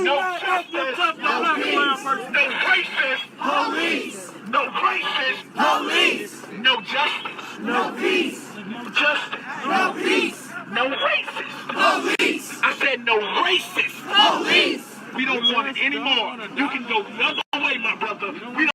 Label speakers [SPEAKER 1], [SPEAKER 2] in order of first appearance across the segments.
[SPEAKER 1] No justice. No peace. No racist. Police. No racist. Police. No justice. No peace. No justice. No peace. No racist. Police. I said no racist. Police. We don't want it anymore. You can go the other way, my brother. We don't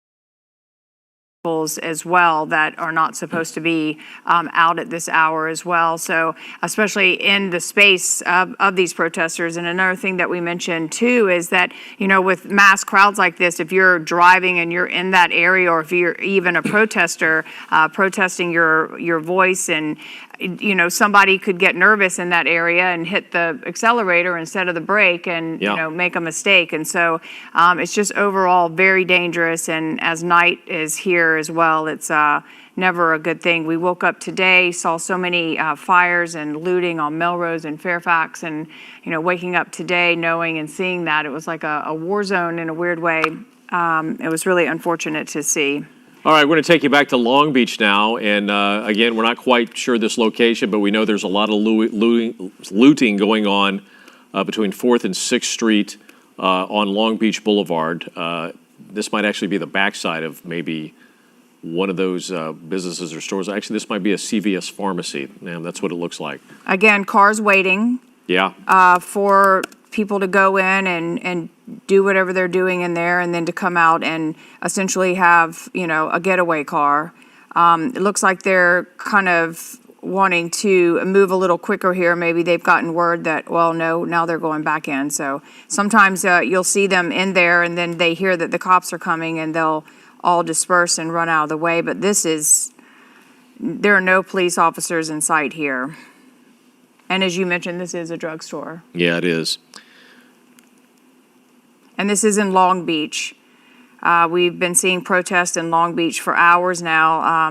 [SPEAKER 2] as well that are not supposed to be out at this hour as well. So especially in the space of these protesters. And another thing that we mentioned too is that, you know, with mass crowds like this, if you're driving and you're in that area, or if you're even a protester protesting your voice, and you know, somebody could get nervous in that area and hit the accelerator instead of the brake and, you know, make a mistake. And so it's just overall very dangerous. And as night is here as well, it's never a good thing. We woke up today, saw so many fires and looting on Melrose and Fairfax. And, you know, waking up today knowing and seeing that, it was like a war zone in a weird way. It was really unfortunate to see.
[SPEAKER 3] All right, we're going to take you back to Long Beach now. And again, we're not quite sure this location, but we know there's a lot of looting going on between 4th and 6th Street on Long Beach Boulevard. This might actually be the backside of maybe one of those businesses or stores. Actually, this might be a CVS pharmacy. Man, that's what it looks like.
[SPEAKER 2] Again, cars waiting.
[SPEAKER 3] Yeah.
[SPEAKER 2] For people to go in and do whatever they're doing in there, and then to come out and essentially have, you know, a getaway car. It looks like they're kind of wanting to move a little quicker here. Maybe they've gotten word that, well, no, now they're going back in. So sometimes you'll see them in there and then they hear that the cops are coming and they'll all disperse and run out of the way. But there are no police officers in sight here. And as you mentioned, this is a drugstore.
[SPEAKER 3] Yeah, it is.
[SPEAKER 2] And this is in Long Beach. We've been seeing protests in Long Beach for hours now.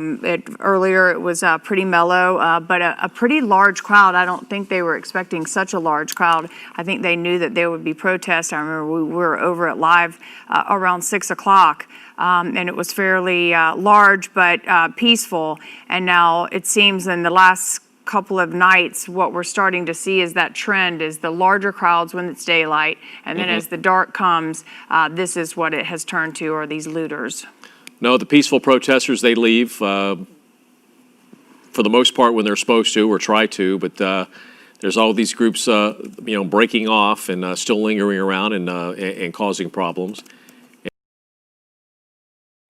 [SPEAKER 2] Earlier it was pretty mellow, but a pretty large crowd. I don't think they were expecting such a large crowd. I think they knew that there would be protests. I remember we were over at Live around 6 o'clock, and it was fairly large but peaceful. And now it seems in the last couple of nights, what we're starting to see is that trend is the larger crowds when it's daylight, and then as the dark comes, this is what it has turned to, are these looters.
[SPEAKER 3] No, the peaceful protesters, they leave for the most part when they're supposed to or try to, but there's all these groups, you know, breaking off and still lingering around and causing problems.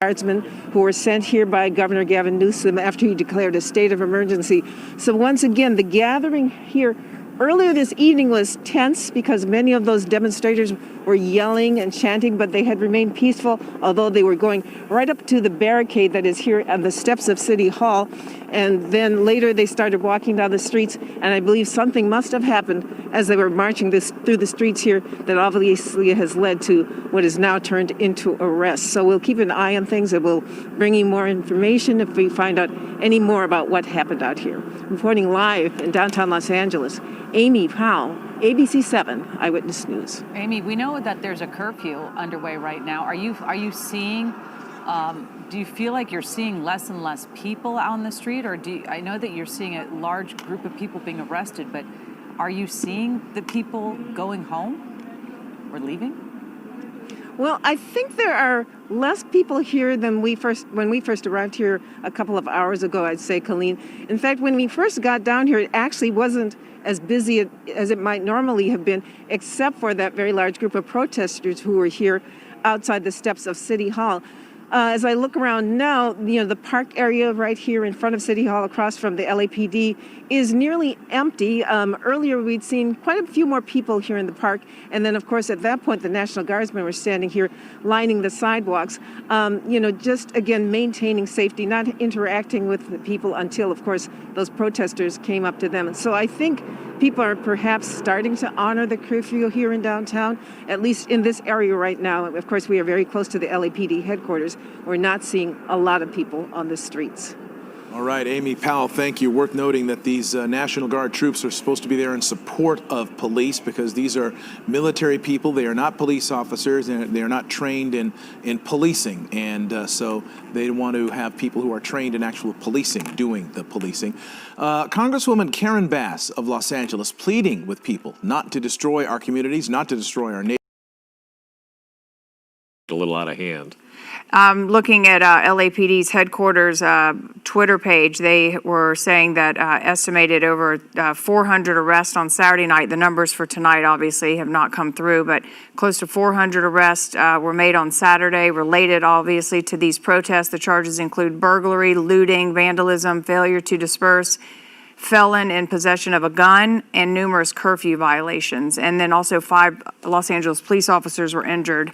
[SPEAKER 4] Guardsmen who were sent here by Governor Gavin Newsom after he declared a state of emergency. So once again, the gathering here earlier this evening was tense because many of those demonstrators were yelling and chanting, but they had remained peaceful, although they were going right up to the barricade that is here at the steps of City Hall. And then later they started walking down the streets, and I believe something must have happened as they were marching through the streets here that obviously has led to what is now turned into arrests. So we'll keep an eye on things, and we'll bring you more information if we find out any more about what happened out here. Reporting live in downtown Los Angeles, Amy Powell, ABC 7 Eyewitness News.
[SPEAKER 5] Amy, we know that there's a curfew underway right now. Are you seeing? Do you feel like you're seeing less and less people out on the street, or I know that you're seeing a large group of people being arrested, but are you seeing the people going home or leaving?
[SPEAKER 4] Well, I think there are less people here than when we first arrived here a couple of hours ago, I'd say, Colleen. In fact, when we first got down here, it actually wasn't as busy as it might normally have been, except for that very large group of protesters who were here outside the steps of City Hall. As I look around now, you know, the park area right here in front of City Hall across from the LAPD is nearly empty. Earlier, we'd seen quite a few more people here in the park. And then, of course, at that point, the National Guardsmen were standing here lining the sidewalks, you know, just, again, maintaining safety, not interacting with the people until, of course, those protesters came up to them. And so I think people are perhaps starting to honor the curfew here in downtown, at least in this area right now. Of course, we are very close to the LAPD headquarters. We're not seeing a lot of people on the streets.
[SPEAKER 6] All right, Amy Powell, thank you. Worth noting that these National Guard troops are supposed to be there in support of police because these are military people. They are not police officers, and they are not trained in policing. And so they want to have people who are trained in actual policing, doing the policing. Congresswoman Karen Bass of Los Angeles pleading with people not to destroy our communities, not to destroy our neighborhoods.
[SPEAKER 3] a little out of hand.
[SPEAKER 2] Looking at LAPD's headquarters Twitter page, they were saying that estimated over 400 arrests on Saturday night. The numbers for tonight obviously have not come through, but close to 400 arrests were made on Saturday, related obviously to these protests. The charges include burglary, looting, vandalism, failure to disperse, felon in possession of a gun, and numerous curfew violations. And then also 5 Los Angeles police officers were injured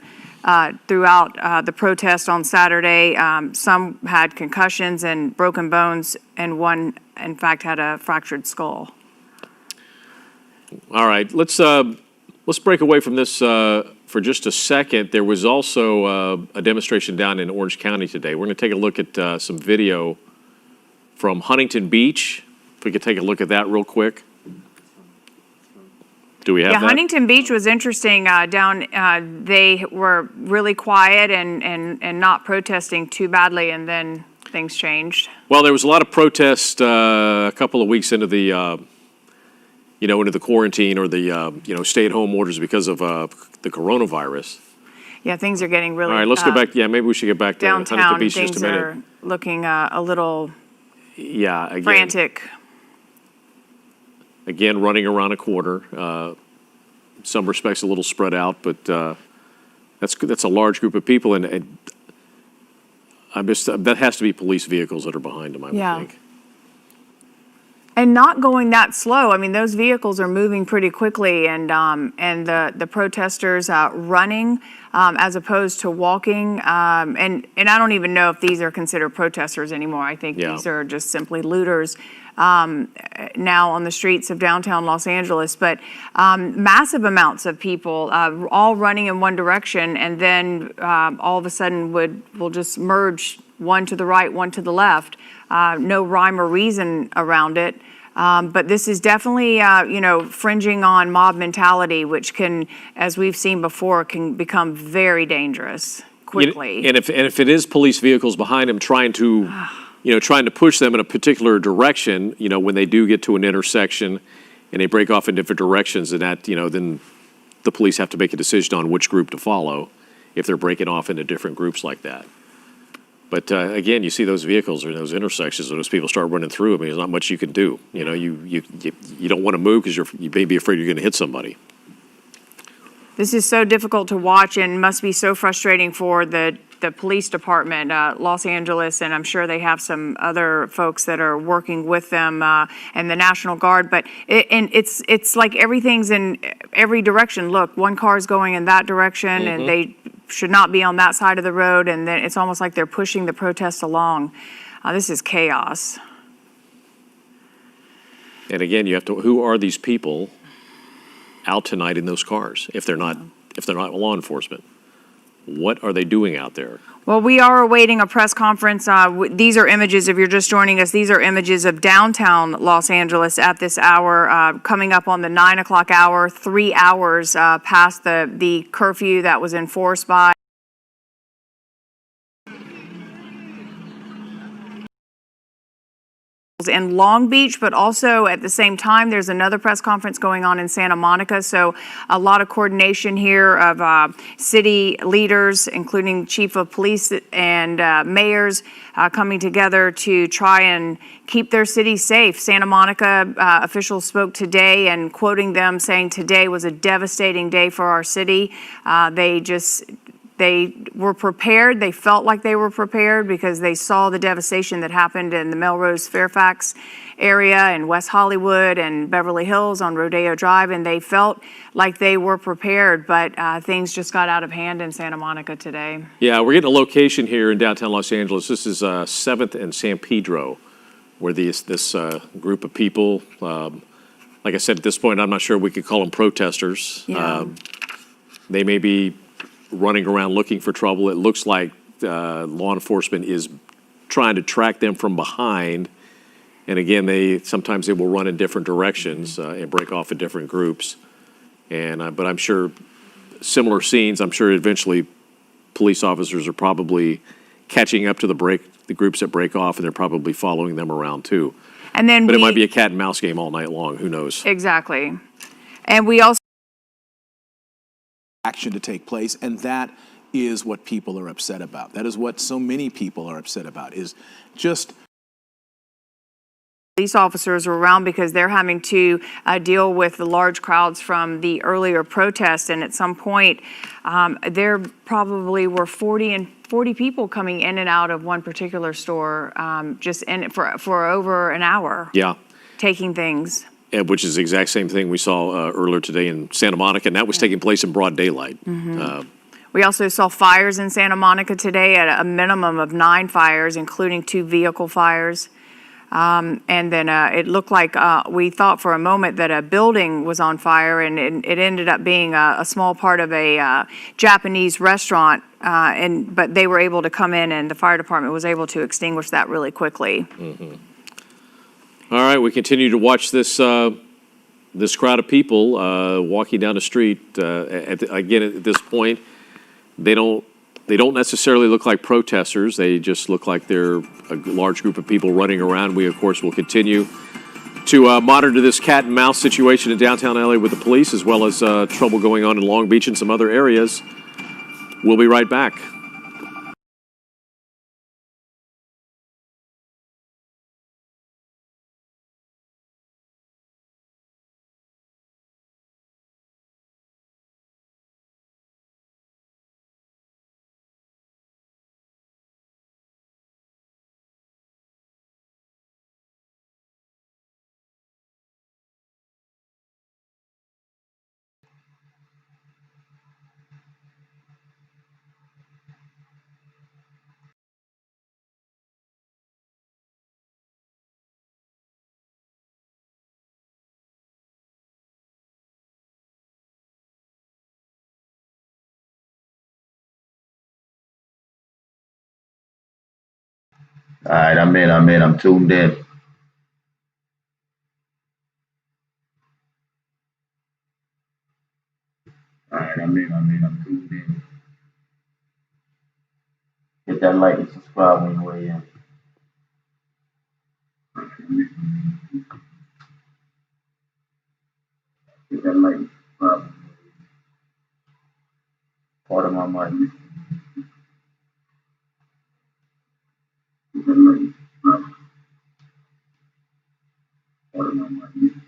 [SPEAKER 2] throughout the protest on Saturday. Some had concussions and broken bones, and one, in fact, had a fractured skull.
[SPEAKER 3] All right, let's break away from this for just a second. There was also a demonstration down in Orange County today. We're going to take a look at some video from Huntington Beach. If we could take a look at that real quick. Do we have that?
[SPEAKER 2] Huntington Beach was interesting. They were really quiet and not protesting too badly, and then things changed.
[SPEAKER 3] Well, there was a lot of protest a couple of weeks into the, into the quarantine or the, stay-at-home orders because of the coronavirus.
[SPEAKER 2] Yeah, things are getting really.
[SPEAKER 3] All right, let's go back. Yeah, maybe we should get back to
[SPEAKER 2] downtown.
[SPEAKER 3] Huntington Beach
[SPEAKER 2] Things
[SPEAKER 3] just a minute.
[SPEAKER 2] are looking a little
[SPEAKER 3] again,
[SPEAKER 2] frantic.
[SPEAKER 3] Again, running around a quarter. Some respects a little spread out, but that's a large group of people, and that has to be police vehicles that are behind them, I would think.
[SPEAKER 2] And not going that slow. I mean, those vehicles are moving pretty quickly, and the protesters running as opposed to walking. And I don't even know if these are considered protesters anymore. I think these are just simply looters now on the streets of downtown Los Angeles. But massive amounts of people all running in one direction, and then all of a sudden will just merge, one to the right, one to the left. No rhyme or reason around it. But this is definitely, fringing on mob mentality, which can, as we've seen before, can become very dangerous quickly.
[SPEAKER 3] And if it is police vehicles behind them trying to push them in a particular direction, when they do get to an intersection and they break off in different directions, and that, then the police have to make a decision on which group to follow if they're breaking off into different groups like that. But again, you see those vehicles or those intersections, and those people start running through. I mean, there's not much you can do. You don't want to move because you may be afraid you're going to hit somebody.
[SPEAKER 2] This is so difficult to watch and must be so frustrating for the police department, Los Angeles, and I'm sure they have some other folks that are working with them and the National Guard. But it's like everything's in every direction. Look, one car is going in that direction, and they should not be on that side of the road, and then it's almost like they're pushing the protest along. This is chaos.
[SPEAKER 3] And again, who are these people out tonight in those cars if they're not law enforcement? What are they doing out there?
[SPEAKER 2] Well, we are awaiting a press conference. These are images, if you're just joining us, these are images of downtown Los Angeles at this hour, coming up on the 9 o'clock hour, 3 hours past the curfew that was enforced by in Long Beach, but also at the same time, there's another press conference going on in Santa Monica. So a lot of coordination here of city leaders, including chief of police and mayors, coming together to try and keep their city safe. Santa Monica officials spoke today and quoting them saying today was a devastating day for our city. They were prepared. They felt like they were prepared because they saw the devastation that happened in the Melrose Fairfax area and West Hollywood and Beverly Hills on Rodeo Drive, and they felt like they were prepared, but things just got out of hand in Santa Monica today.
[SPEAKER 3] Yeah, we're getting a location here in downtown Los Angeles. This is 7th and San Pedro, where this group of people, like I said, at this point, I'm not sure we could call them protesters.
[SPEAKER 2] Yeah.
[SPEAKER 3] They may be running around looking for trouble. It looks like law enforcement is trying to track them from behind. And again, sometimes they will run in different directions and break off in different groups. And but I'm sure similar scenes. I'm sure eventually police officers are probably catching up to the groups that break off, and they're probably following them around too.
[SPEAKER 2] But
[SPEAKER 3] it might be a cat and mouse game all night long. Who knows?
[SPEAKER 2] Exactly. And we also
[SPEAKER 6] action to take place, and that is what people are upset about. That is what so many people are upset about, is just
[SPEAKER 2] Police officers are around because they're having to deal with the large crowds from the earlier protests. And at some point, there probably were 40 people coming in and out of one particular store just in for over an hour.
[SPEAKER 3] Yeah.
[SPEAKER 2] Taking things.
[SPEAKER 3] Which is the exact same thing we saw earlier today in Santa Monica, and that was taking place in broad daylight.
[SPEAKER 2] We also saw fires in Santa Monica today, at a minimum of 9 fires, including 2 vehicle fires. And then it looked like we thought for a moment that a building was on fire, and it ended up being a small part of a Japanese restaurant. But they were able to come in, and the fire department was able to extinguish that really quickly.
[SPEAKER 3] All right, we continue to watch this this crowd of people walking down the street. Again, at this point, they don't necessarily look like protesters. They just look like they're a large group of people running around. We, of course, will continue to monitor this cat and mouse situation in downtown LA with the police, as well as trouble going on in Long Beach and some other areas. We'll be right back.
[SPEAKER 7] All right, I'm in. I'm tuned in. All right, I'm tuned in. Hit that like and subscribe when you weigh in. Hit that like and subscribe. Part of my mind. Hit that like and subscribe. Part of my mind.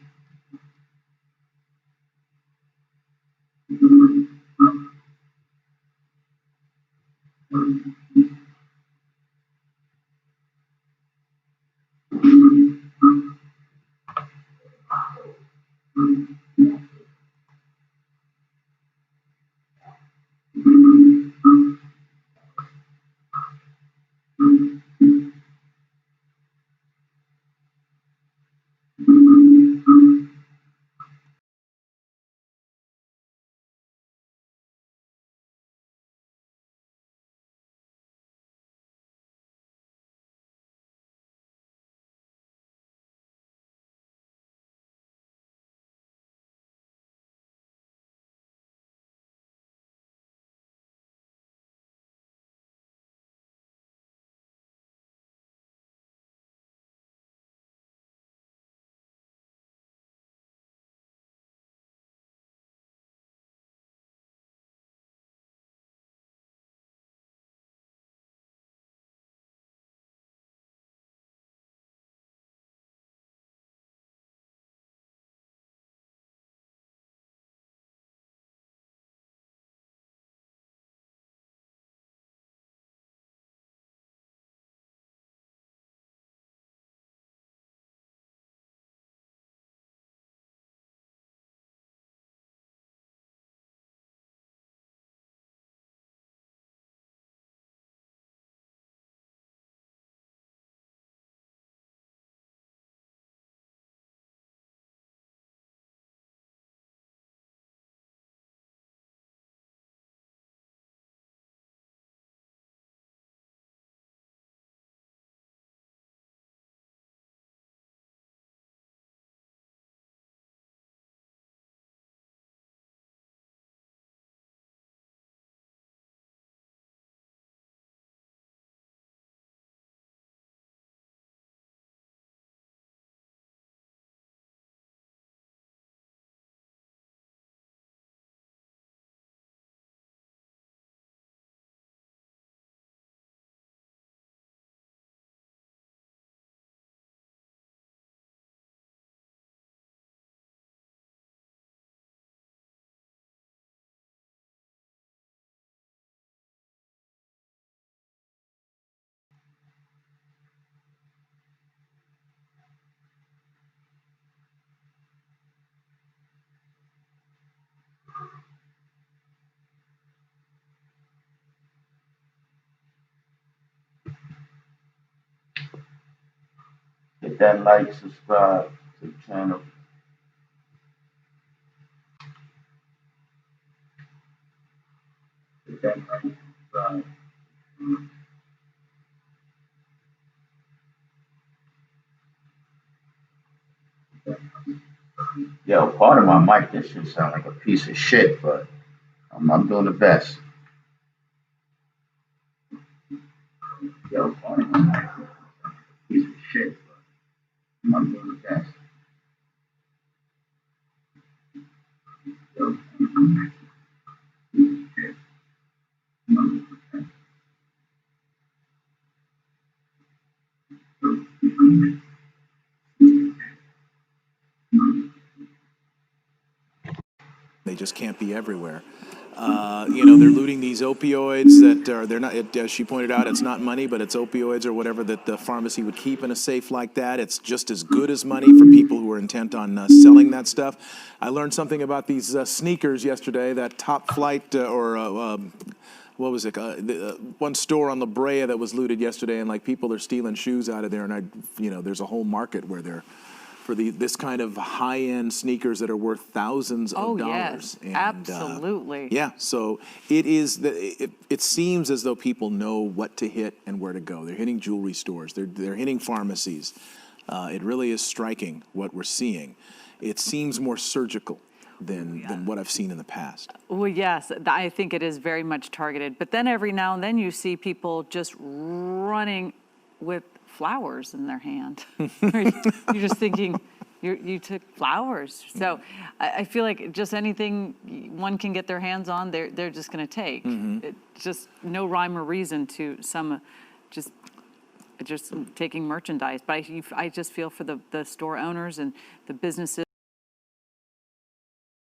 [SPEAKER 7] that like, subscribe to the channel. Hit that like, subscribe. Yo, part of my mic, this shit sound like a piece of shit, but I'm doing the best. Yo, part of my mic, piece of shit, but I'm doing the best. Yo,
[SPEAKER 6] They just can't be everywhere. They're looting these opioids they're not, as she pointed out, it's not money, but it's opioids or whatever that the pharmacy would keep in a safe like that. It's just as good as money for people who are intent on selling that stuff. I learned something about these sneakers yesterday, that Top Flight what was it? One store on La Brea that was looted yesterday, and like people are stealing shoes out of there, and there's a whole market where they're for this kind of high-end sneakers that are worth thousands of dollars.
[SPEAKER 5] Yes,
[SPEAKER 6] And,
[SPEAKER 5] absolutely.
[SPEAKER 6] yeah, so it seems as though people know what to hit and where to go. They're hitting jewelry stores. They're hitting pharmacies. It really is striking what we're seeing. It seems more surgical than what I've seen in the past.
[SPEAKER 5] Well, yes, I think it is very much targeted. But then every now and then you see people just running with flowers in their hand. You're just thinking, you took flowers. So I feel like just anything one can get their hands on, they're just going to take. It's just no rhyme or reason to some just taking merchandise. But I just feel for the store owners and the businesses.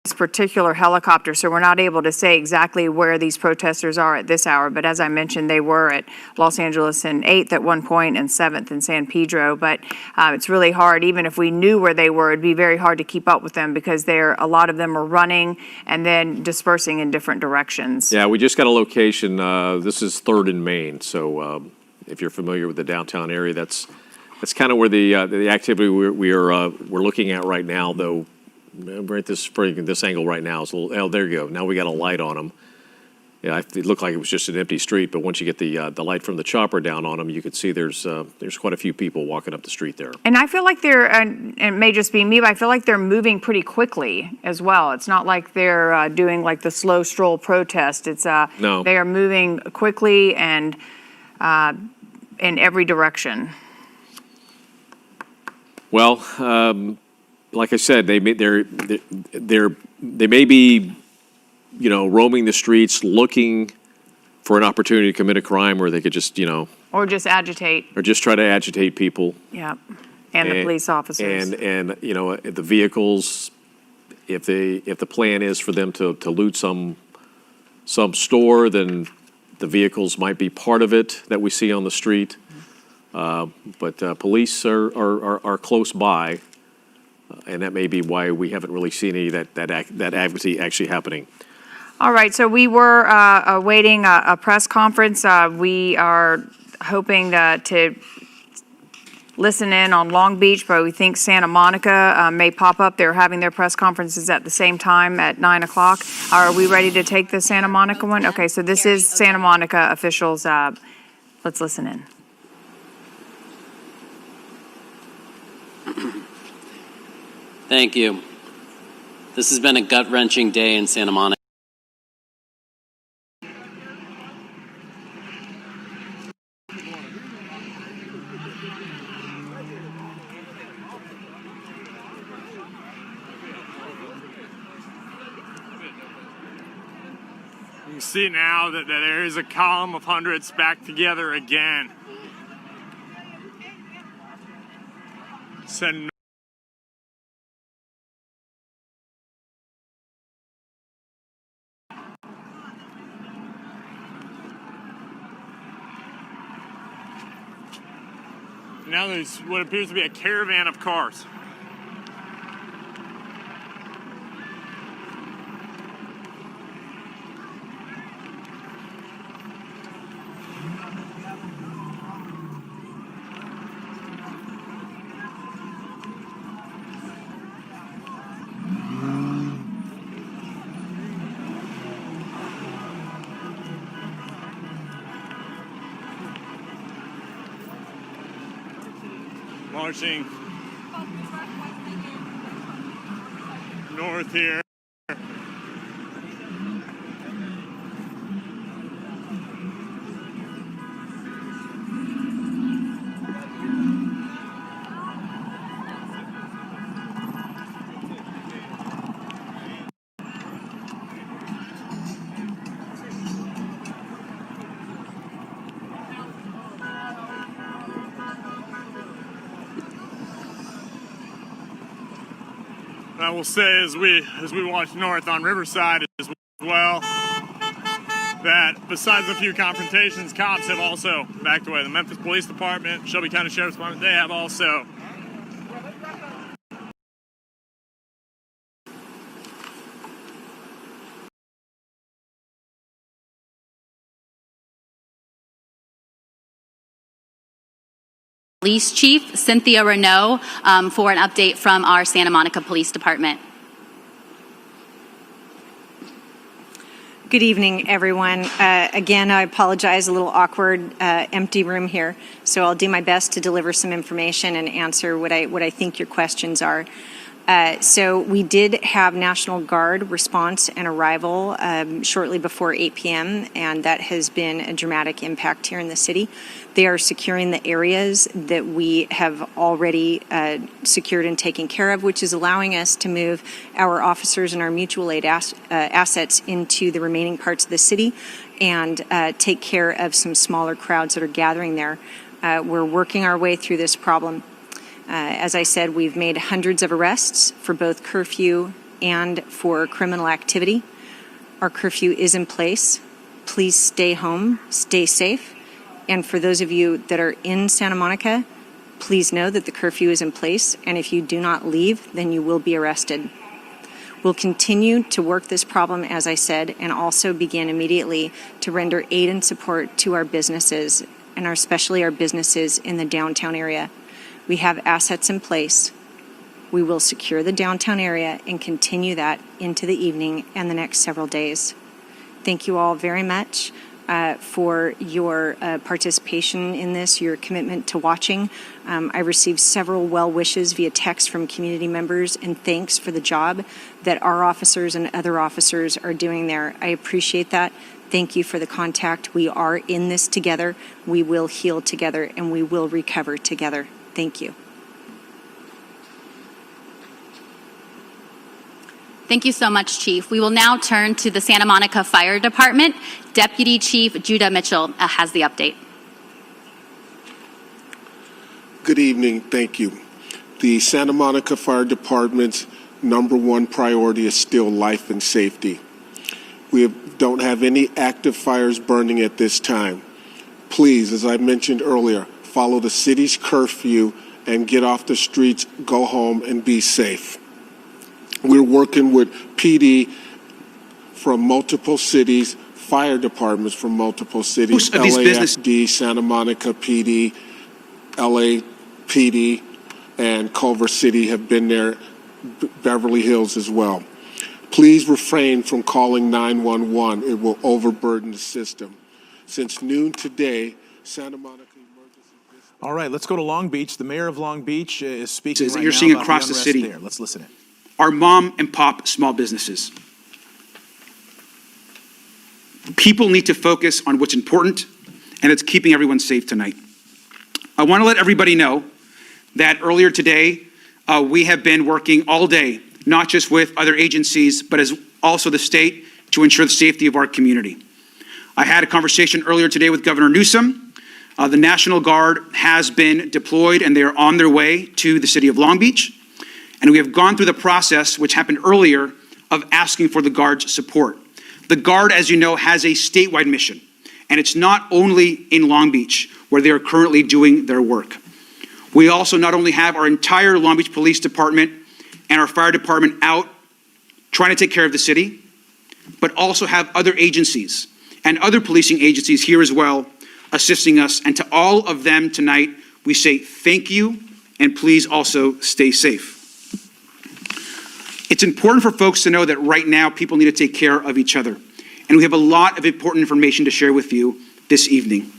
[SPEAKER 2] This particular helicopter, so we're not able to say exactly where these protesters are at this hour, but as I mentioned, they were at Los Angeles and 8th at one point and 7th in San Pedro, but it's really hard. Even if we knew where they were, it'd be very hard to keep up with them because a lot of them are running and then dispersing in different directions.
[SPEAKER 3] Yeah, we just got a location. This is 3rd and Main, so if you're familiar with the downtown area, that's kind of where the activity we're looking at right now, though. Right, this angle right now is a little. Oh, there you go. Now we got a light on them. Yeah, it looked like it was just an empty street, but once you get the light from the chopper down on them, you can see there's quite a few people walking up the street there.
[SPEAKER 2] And I feel like and it may just be me, but I feel like they're moving pretty quickly as well. It's not like they're doing like the slow stroll protest. It's
[SPEAKER 3] No.
[SPEAKER 2] They are moving quickly and in every direction.
[SPEAKER 3] Well. Like I said, they may be, roaming the streets looking for an opportunity to commit a crime, or they could just,
[SPEAKER 2] Or just agitate.
[SPEAKER 3] or just try to agitate people.
[SPEAKER 2] Yeah. And the police officers.
[SPEAKER 3] And the vehicles, if the plan is for them to loot some store, then the vehicles might be part of it that we see on the street. But police are close by. And that may be why we haven't really seen any of that activity actually happening.
[SPEAKER 2] All right, so we were awaiting a press conference. We are hoping to listen in on Long Beach, but we think Santa Monica may pop up. They're having their press conferences at the same time at 9 o'clock. Are we ready to take the Santa Monica one? Okay, so this is Santa Monica officials. Let's listen in.
[SPEAKER 8] Thank you. This has been a gut-wrenching day in Santa Monica.
[SPEAKER 9] You can see now that there is a column of hundreds back together again. Send Now there's what appears to be a caravan of cars. marching north here. I will say, as we watch north on Riverside as well, that besides a few confrontations, cops have also backed away. The Memphis Police Department, Shelby County Sheriff's Department, they have also.
[SPEAKER 10] Police Chief Cynthia Renaud for an update from our Santa Monica Police Department.
[SPEAKER 11] Good evening, everyone. Again, I apologize, a little awkward, empty room here. So I'll do my best to deliver some information and answer what I think your questions are. So we did have National Guard response and arrival shortly before 8 p.m., and that has been a dramatic impact here in the city. They are securing the areas that we have already secured and taken care of, which is allowing us to move our officers and our mutual aid assets into the remaining parts of the city and take care of some smaller crowds that are gathering there. We're working our way through this problem. As I said, we've made hundreds of arrests for both curfew and for criminal activity. Our curfew is in place. Please stay home, stay safe. And for those of you that are in Santa Monica, please know that the curfew is in place. And if you do not leave, then you will be arrested. We'll continue to work this problem, as I said, and also begin immediately to render aid and support to our businesses, and especially our businesses in the downtown area. We have assets in place. We will secure the downtown area and continue that into the evening and the next several days. Thank you all very much for your participation in this, your commitment to watching. I received several well wishes via text from community members and thanks for the job that our officers and other officers are doing there. I appreciate that. Thank you for the contact. We are in this together. We will heal together and we will recover together. Thank you.
[SPEAKER 10] Thank you so much, Chief. We will now turn to the Santa Monica Fire Department. Deputy Chief Judah Mitchell has the update.
[SPEAKER 12] Good evening. Thank you. The Santa Monica Fire Department's #1 priority is still life and safety. We don't have any active fires burning at this time. Please, as I mentioned earlier, follow the city's curfew and get off the streets, go home, and be safe. We're working with PD from multiple cities, fire departments from multiple cities, LAFD, Santa Monica PD, LA PD, and Culver City have been there, Beverly Hills as well. Please refrain from calling 911. It will overburden the system. Since noon today, Santa Monica
[SPEAKER 6] All right, let's go to Long Beach. The mayor of Long Beach is speaking right
[SPEAKER 13] you're
[SPEAKER 6] now
[SPEAKER 13] seeing
[SPEAKER 6] about
[SPEAKER 13] across
[SPEAKER 6] the
[SPEAKER 13] the
[SPEAKER 6] unrest
[SPEAKER 13] city.
[SPEAKER 6] there. Let's listen in.
[SPEAKER 13] Our mom and pop small businesses. People need to focus on what's important, and it's keeping everyone safe tonight. I want to let everybody know that earlier today, we have been working all day, not just with other agencies, but as also the state, to ensure the safety of our community. I had a conversation earlier today with Governor Newsom. The National Guard has been deployed and they are on their way to the city of Long Beach. And we have gone through the process, which happened earlier, of asking for the Guard's support. The Guard, as you know, has a statewide mission. And it's not only in Long Beach where they are currently doing their work. We also not only have our entire Long Beach Police Department and our fire department out trying to take care of the city, but also have other agencies and other policing agencies here as well assisting us. And to all of them tonight, we say thank you, and please also stay safe. It's important for folks to know that right now people need to take care of each other. And we have a lot of important information to share with you this evening.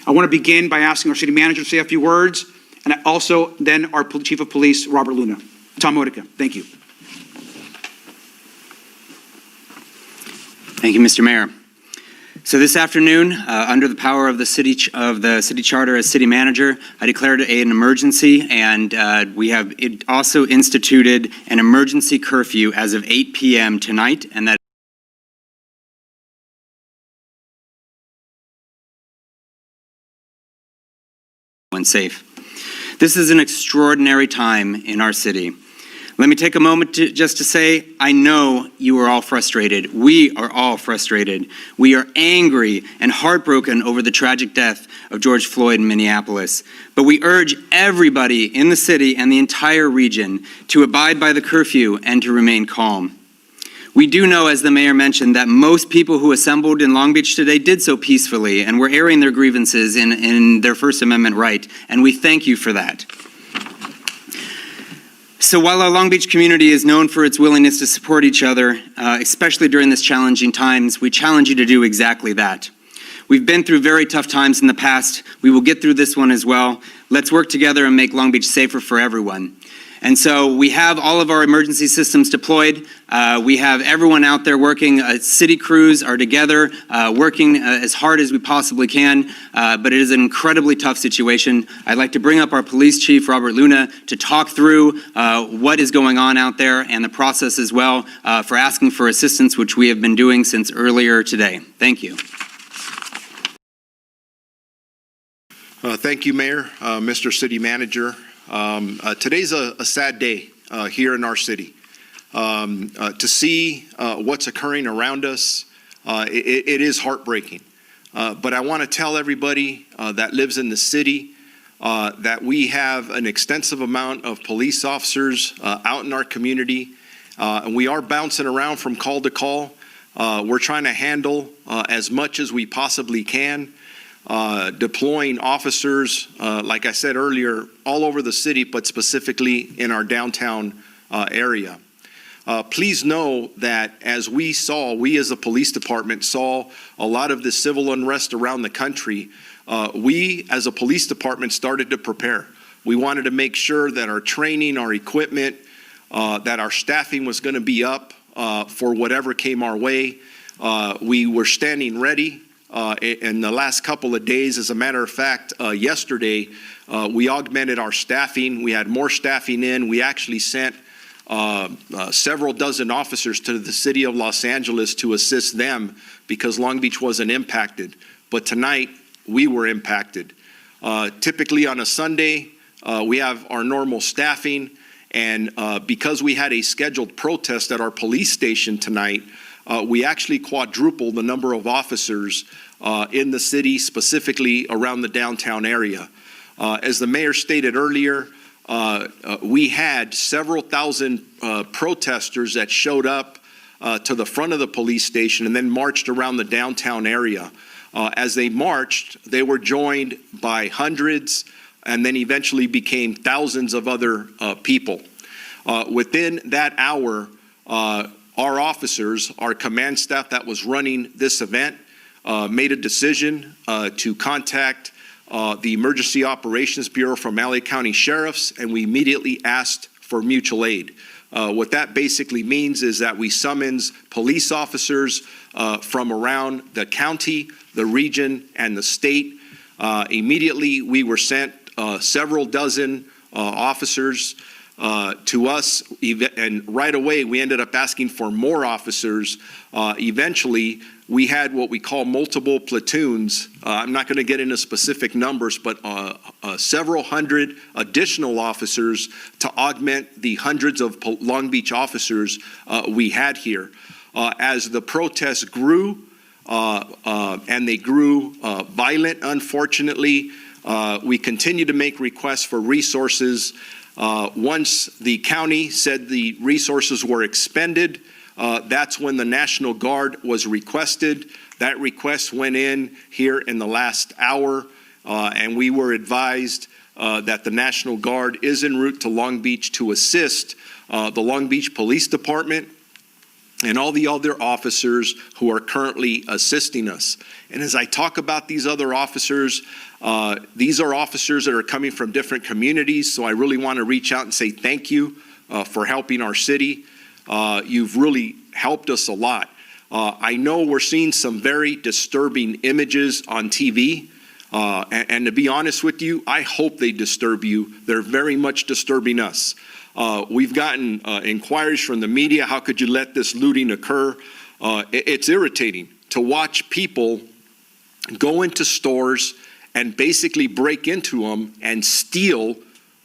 [SPEAKER 13] I want to begin by asking our city manager to say a few words, and also then our Chief of Police, Robert Luna. Tom Modica, thank you.
[SPEAKER 14] Thank you, Mr. Mayor. So this afternoon, under the power of the city charter as city manager, I declared an emergency, and we have also instituted an emergency curfew as of 8 p.m. tonight, and that when safe. This is an extraordinary time in our city. Let me take a moment just to say, I know you are all frustrated. We are all frustrated. We are angry and heartbroken over the tragic death of George Floyd in Minneapolis. But we urge everybody in the city and the entire region to abide by the curfew and to remain calm. We do know, as the mayor mentioned, that most people who assembled in Long Beach today did so peacefully and were airing their grievances in their First Amendment right, and we thank you for that. So while our Long Beach community is known for its willingness to support each other, especially during this challenging times, we challenge you to do exactly that. We've been through very tough times in the past. We will get through this one as well. Let's work together and make Long Beach safer for everyone. And so we have all of our emergency systems deployed. We have everyone out there working. City crews are together, working as hard as we possibly can, but it is an incredibly tough situation. I'd like to bring up our police chief, Robert Luna, to talk through what is going on out there and the process as well for asking for assistance, which we have been doing since earlier today. Thank you.
[SPEAKER 15] Thank you, Mayor, Mr. City Manager. Today's a sad day here in our city. To see what's occurring around us, it is heartbreaking. But I want to tell everybody that lives in the city that we have an extensive amount of police officers out in our community, and we are bouncing around from call to call. We're trying to handle as much as we possibly can. Deploying officers, like I said earlier, all over the city, but specifically in our downtown area. Please know that as we as a police department saw a lot of the civil unrest around the country, we as a police department started to prepare. We wanted to make sure that our training, our equipment, that our staffing was going to be up for whatever came our way. We were standing ready. In the last couple of days, as a matter of fact, yesterday, we augmented our staffing. We had more staffing in. We actually sent several dozen officers to the city of Los Angeles to assist them because Long Beach wasn't impacted. But tonight, we were impacted. Typically on a Sunday, we have our normal staffing. And because we had a scheduled protest at our police station tonight, we actually quadrupled the number of officers in the city, specifically around the downtown area. As the mayor stated earlier, we had several thousand protesters that showed up to the front of the police station and then marched around the downtown area. As they marched, they were joined by hundreds and then eventually became thousands of other people. Within that hour, our officers, our command staff that was running this event, made a decision to contact the Emergency Operations Bureau from LA County Sheriffs, and we immediately asked for mutual aid. What that basically means is that we summons police officers from around the county, the region, and the state. Immediately, we were sent several dozen officers to us, and right away we ended up asking for more officers. Eventually, we had what we call multiple platoons. I'm not going to get into specific numbers, but several hundred additional officers to augment the hundreds of Long Beach officers we had here. As the protests grew, and they grew violent, unfortunately, we continue to make requests for resources. Once the county said the resources were expended, that's when the National Guard was requested. That request went in here in the last hour, and we were advised that the National Guard is en route to Long Beach to assist the Long Beach Police Department and all the other officers who are currently assisting us. And as I talk about these other officers, these are officers that are coming from different communities, so I really want to reach out and say thank you for helping our city. You've really helped us a lot. I know we're seeing some very disturbing images on TV, and to be honest with you, I hope they disturb you. They're very much disturbing us. We've gotten inquiries from the media. How could you let this looting occur? It's irritating to watch people go into stores and basically break into them and steal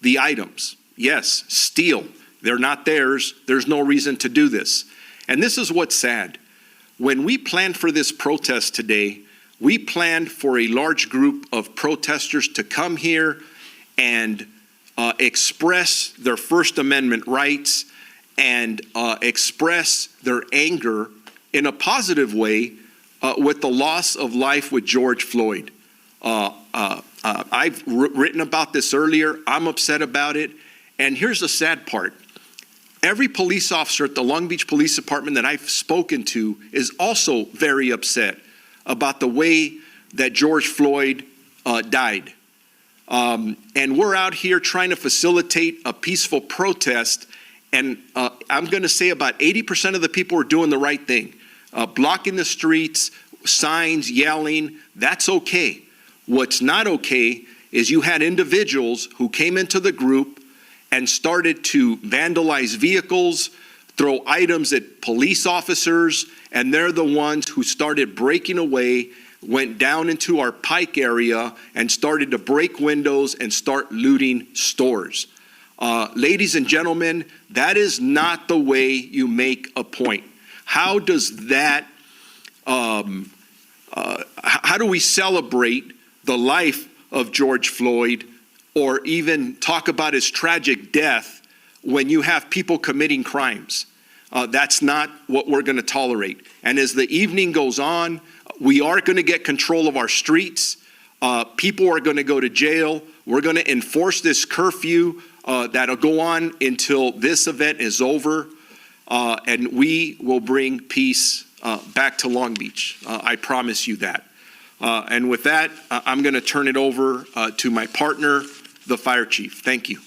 [SPEAKER 15] the items. Yes, steal. They're not theirs. There's no reason to do this. And this is what's sad. When we planned for this protest today, we planned for a large group of protesters to come here and express their First Amendment rights and express their anger in a positive way with the loss of life with George Floyd. I've written about this earlier. I'm upset about it. And here's the sad part. Every police officer at the Long Beach Police Department that I've spoken to is also very upset about the way that George Floyd died. And we're out here trying to facilitate a peaceful protest, and I'm going to say about 80% of the people are doing the right thing. Blocking the streets, signs, yelling, that's okay. What's not okay is you had individuals who came into the group and started to vandalize vehicles, throw items at police officers, and they're the ones who started breaking away, went down into our Pike area and started to break windows and start looting stores. Ladies and gentlemen, that is not the way you make a point. How does that, how do we celebrate the life of George Floyd or even talk about his tragic death when you have people committing crimes? That's not what we're going to tolerate. And as the evening goes on, we are going to get control of our streets. People are going to go to jail. We're going to enforce this curfew that'll go on until this event is over. And we will bring peace back to Long Beach. I promise you that. And with that, I'm going to turn it over to my partner, the fire chief. Thank you.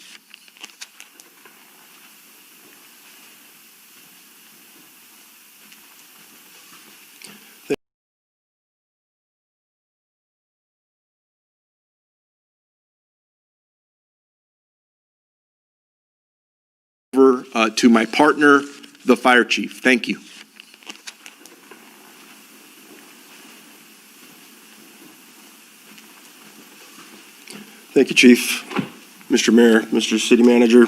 [SPEAKER 15] Over to my partner, the fire chief. Thank you.
[SPEAKER 16] Thank you, Chief, Mr. Mayor, Mr. City Manager.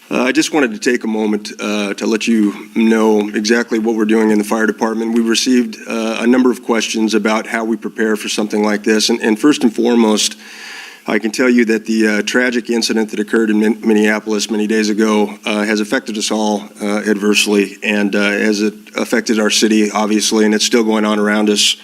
[SPEAKER 16] I just wanted to take a moment to let you know exactly what we're doing in the fire department. We received a number of questions about how we prepare for something like this. And first and foremost, I can tell you that the tragic incident that occurred in Minneapolis many days ago has affected us all adversely, and as it affected our city, obviously, and it's still going on around us.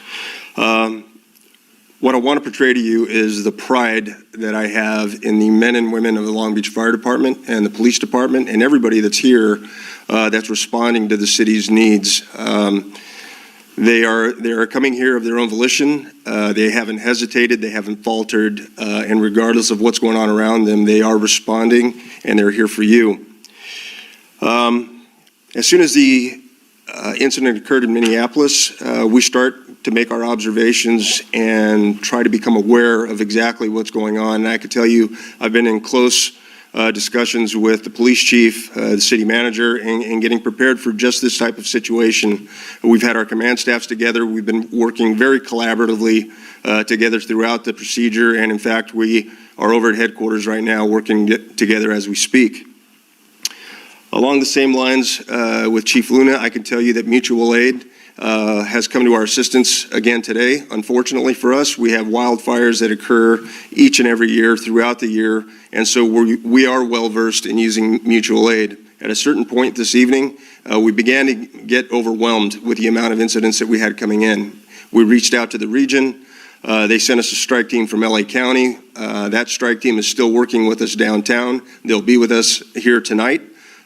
[SPEAKER 16] What I want to portray to you is the pride that I have in the men and women of the Long Beach Fire Department and the police department and everybody that's here that's responding to the city's needs. They are coming here of their own volition. They haven't hesitated, they haven't faltered, and regardless of what's going on around them, they are responding and they're here for you. As soon as the incident occurred in Minneapolis, we start to make our observations and try to become aware of exactly what's going on. And I can tell you, I've been in close discussions with the police chief, the city manager, and getting prepared for just this type of situation. We've had our command staffs together. We've been working very collaboratively together throughout the procedure. And in fact, we are over at headquarters right now working together as we speak. Along the same lines with Chief Luna, I can tell you that mutual aid has come to our assistance again today. Unfortunately for us, we have wildfires that occur each and every year throughout the year, and so we are well versed in using mutual aid. At a certain point this evening, we began to get overwhelmed with the amount of incidents that we had coming in. We reached out to the region. They sent us a strike team from LA County. That strike team is still working with us downtown. They'll be with us here tonight.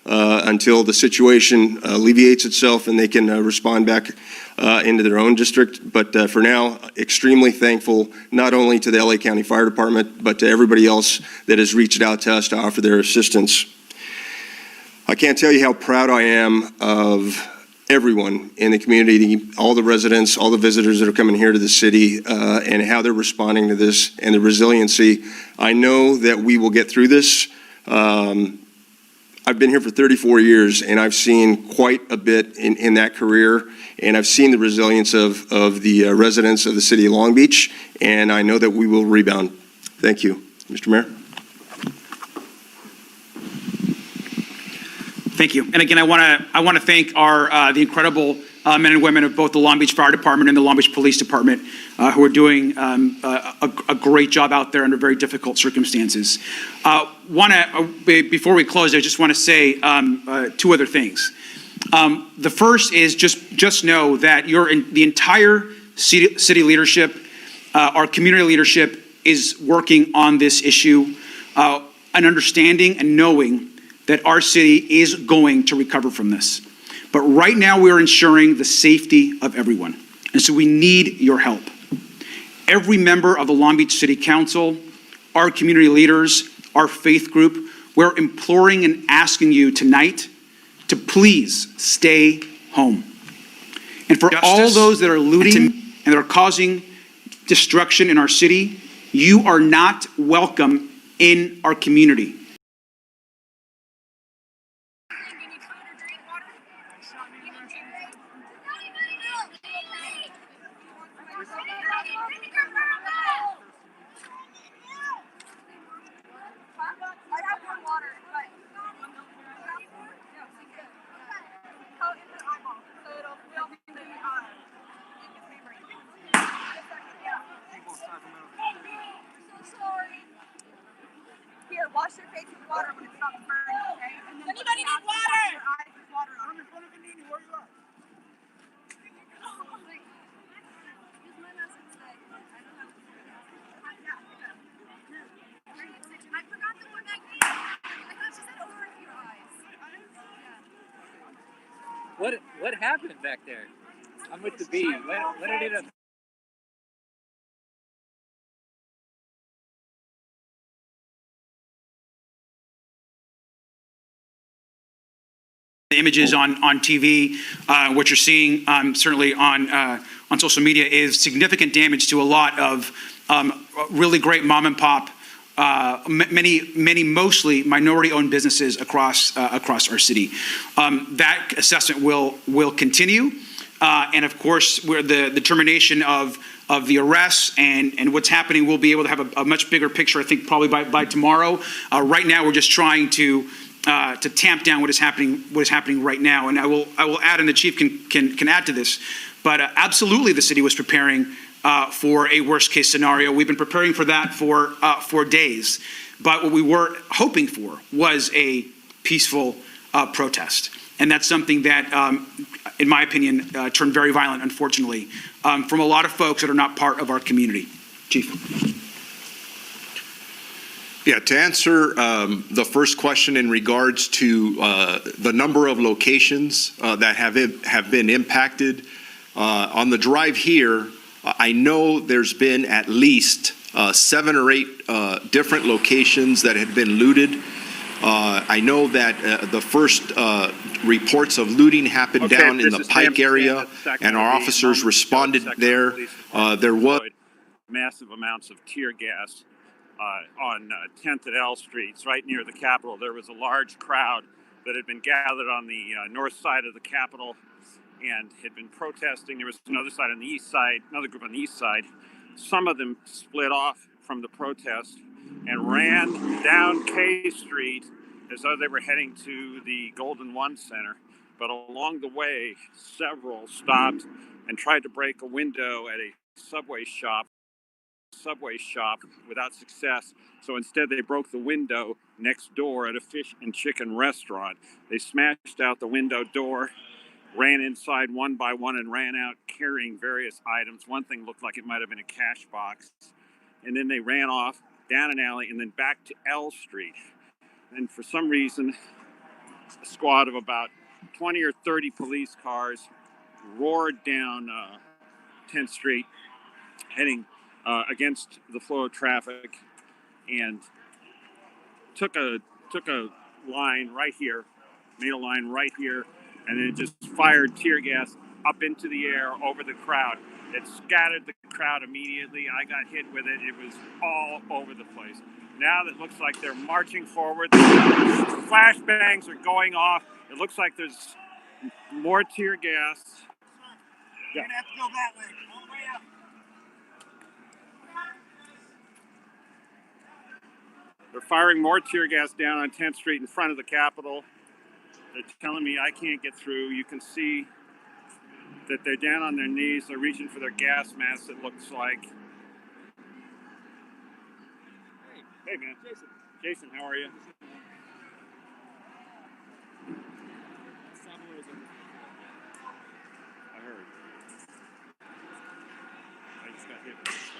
[SPEAKER 16] until the situation alleviates itself and they can respond back into their own district. But for now, extremely thankful not only to the LA County Fire Department, but to everybody else that has reached out to us to offer their assistance. I can't tell you how proud I am of everyone in the community, all the residents, all the visitors that are coming here to the city, and how they're responding to this and the resiliency. I know that we will get through this. I've been here for 34 years, and I've seen quite a bit in that career, and I've seen the resilience of the residents of the city of Long Beach, and I know that we will rebound. Thank you. Mr. Mayor.
[SPEAKER 13] Thank you. And again, I want to thank the incredible men and women of both the Long Beach Fire Department and the Long Beach Police Department who are doing a great job out there under very difficult circumstances. Before we close, I just want to say two other things. The first is just know that the entire city leadership, our community leadership is working on this issue, and understanding and knowing that our city is going to recover from this. But right now we are ensuring the safety of everyone. And so we need your help. Every member of the Long Beach City Council, our community leaders, our faith group, we're imploring and asking you tonight to please stay home. And for all those that are looting and that are causing destruction in our city, you are not welcome in our community.
[SPEAKER 1] Here, wash your face with water when it stops burning, okay? And then anybody need water? Your eyes with water on. I'm in front of the meeting. Where you at? Use my message today. I don't have to. I forgot to put that key. I thought she said over your eyes.
[SPEAKER 17] What happened back there? I'm with the bee. What did it?
[SPEAKER 13] The images on TV, what you're seeing certainly on social media is significant damage to a lot of really great mom and pop, many mostly minority-owned businesses across our city. That assessment will continue, and of course, where the determination of the arrests and what's happening, we'll be able to have a much bigger picture, I think, probably by tomorrow. Right now, we're just trying to tamp down what is happening right now. And I will add, and the chief can add to this, but absolutely the city was preparing for a worst case scenario. We've been preparing for that for days. But what we were hoping for was a peaceful protest. And that's something that, in my opinion, turned very violent, unfortunately, from a lot of folks that are not part of our community. Chief.
[SPEAKER 15] Yeah, to answer the first question in regards to the number of locations that have been impacted, on the drive here, I know there's been at least 7 or 8 different locations that had been looted. I know that the first reports of looting happened down in the Pike area, and our officers responded there. There was
[SPEAKER 18] massive amounts of tear gas. On 10th and L Streets, right near the Capitol. There was a large crowd that had been gathered on the north side of the Capitol and had been protesting. There was another side on the east side, another group on the east side. Some of them split off from the protest and ran down K Street as though they were heading to the Golden One Center. But along the way, several stopped and tried to break a window at a Subway shop without success. So instead they broke the window next door at a fish and chicken restaurant. They smashed out the window door, ran inside one by one, and ran out carrying various items. One thing looked like it might have been a cash box. And then they ran off down an alley and then back to L Street. And for some reason, a squad of about 20 or 30 police cars roared down 10th Street, heading against the flow of traffic, and took a line right here, made a line right here, and then just fired tear gas up into the air over the crowd. It scattered the crowd immediately. I got hit with it. It was all over the place. Now that looks like they're marching forward. The flashbangs are going off. It looks like there's more tear gas. You're gonna have to go that way. All the way up. They're firing more tear gas down on 10th Street in front of the Capitol. They're telling me I can't get through. You can see that they're down on their knees. They're reaching for their gas masks, it looks like. Hey man. Jason, how are you? I heard. I just got hit with this stuff.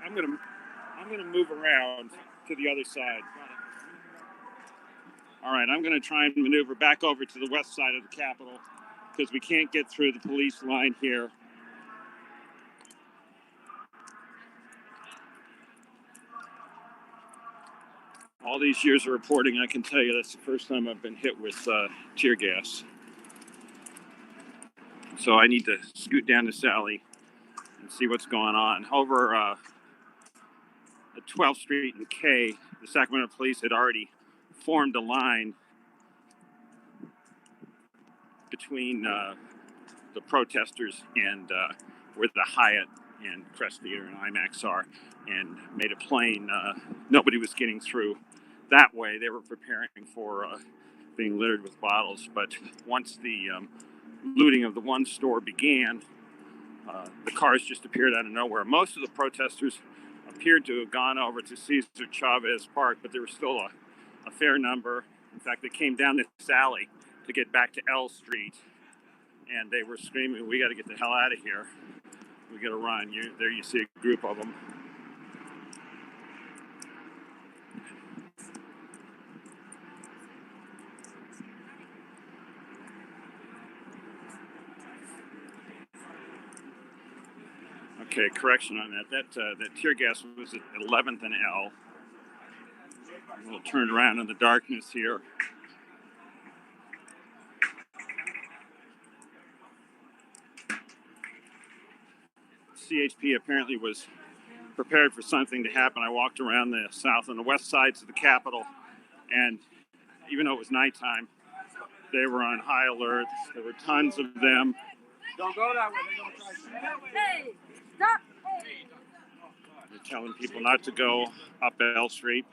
[SPEAKER 18] I'm gonna move around to the other side. All right, I'm gonna try and maneuver back over to the west side of the Capitol because we can't get through the police line here. All these years of reporting, I can tell you that's the first time I've been hit with tear gas. So I need to scoot down to Sally and see what's going on. Over at 12th Street and K, the Sacramento police had already formed a line between the protesters and where the Hyatt and Crest Theater and IMAX are, and made it plain nobody was getting through that way. They were preparing for being littered with bottles. But once the looting of the one store began, the cars just appeared out of nowhere. Most of the protesters appeared to have gone over to Cesar Chavez Park, but there was still a fair number. In fact, they came down this alley to get back to L Street, and they were screaming, "We got to get the hell out of here. We got to run." There you see a group of them. Okay, correction on that. That tear gas was at 11th and L. A little turned around in the darkness here. CHP apparently was prepared for something to happen. I walked around the south and the west sides of the Capitol, and even though it was nighttime, they were on high alert. There were tons of them. Don't go that way. They're gonna try. Hey, stop! Hey. They're telling people not to go up L Street.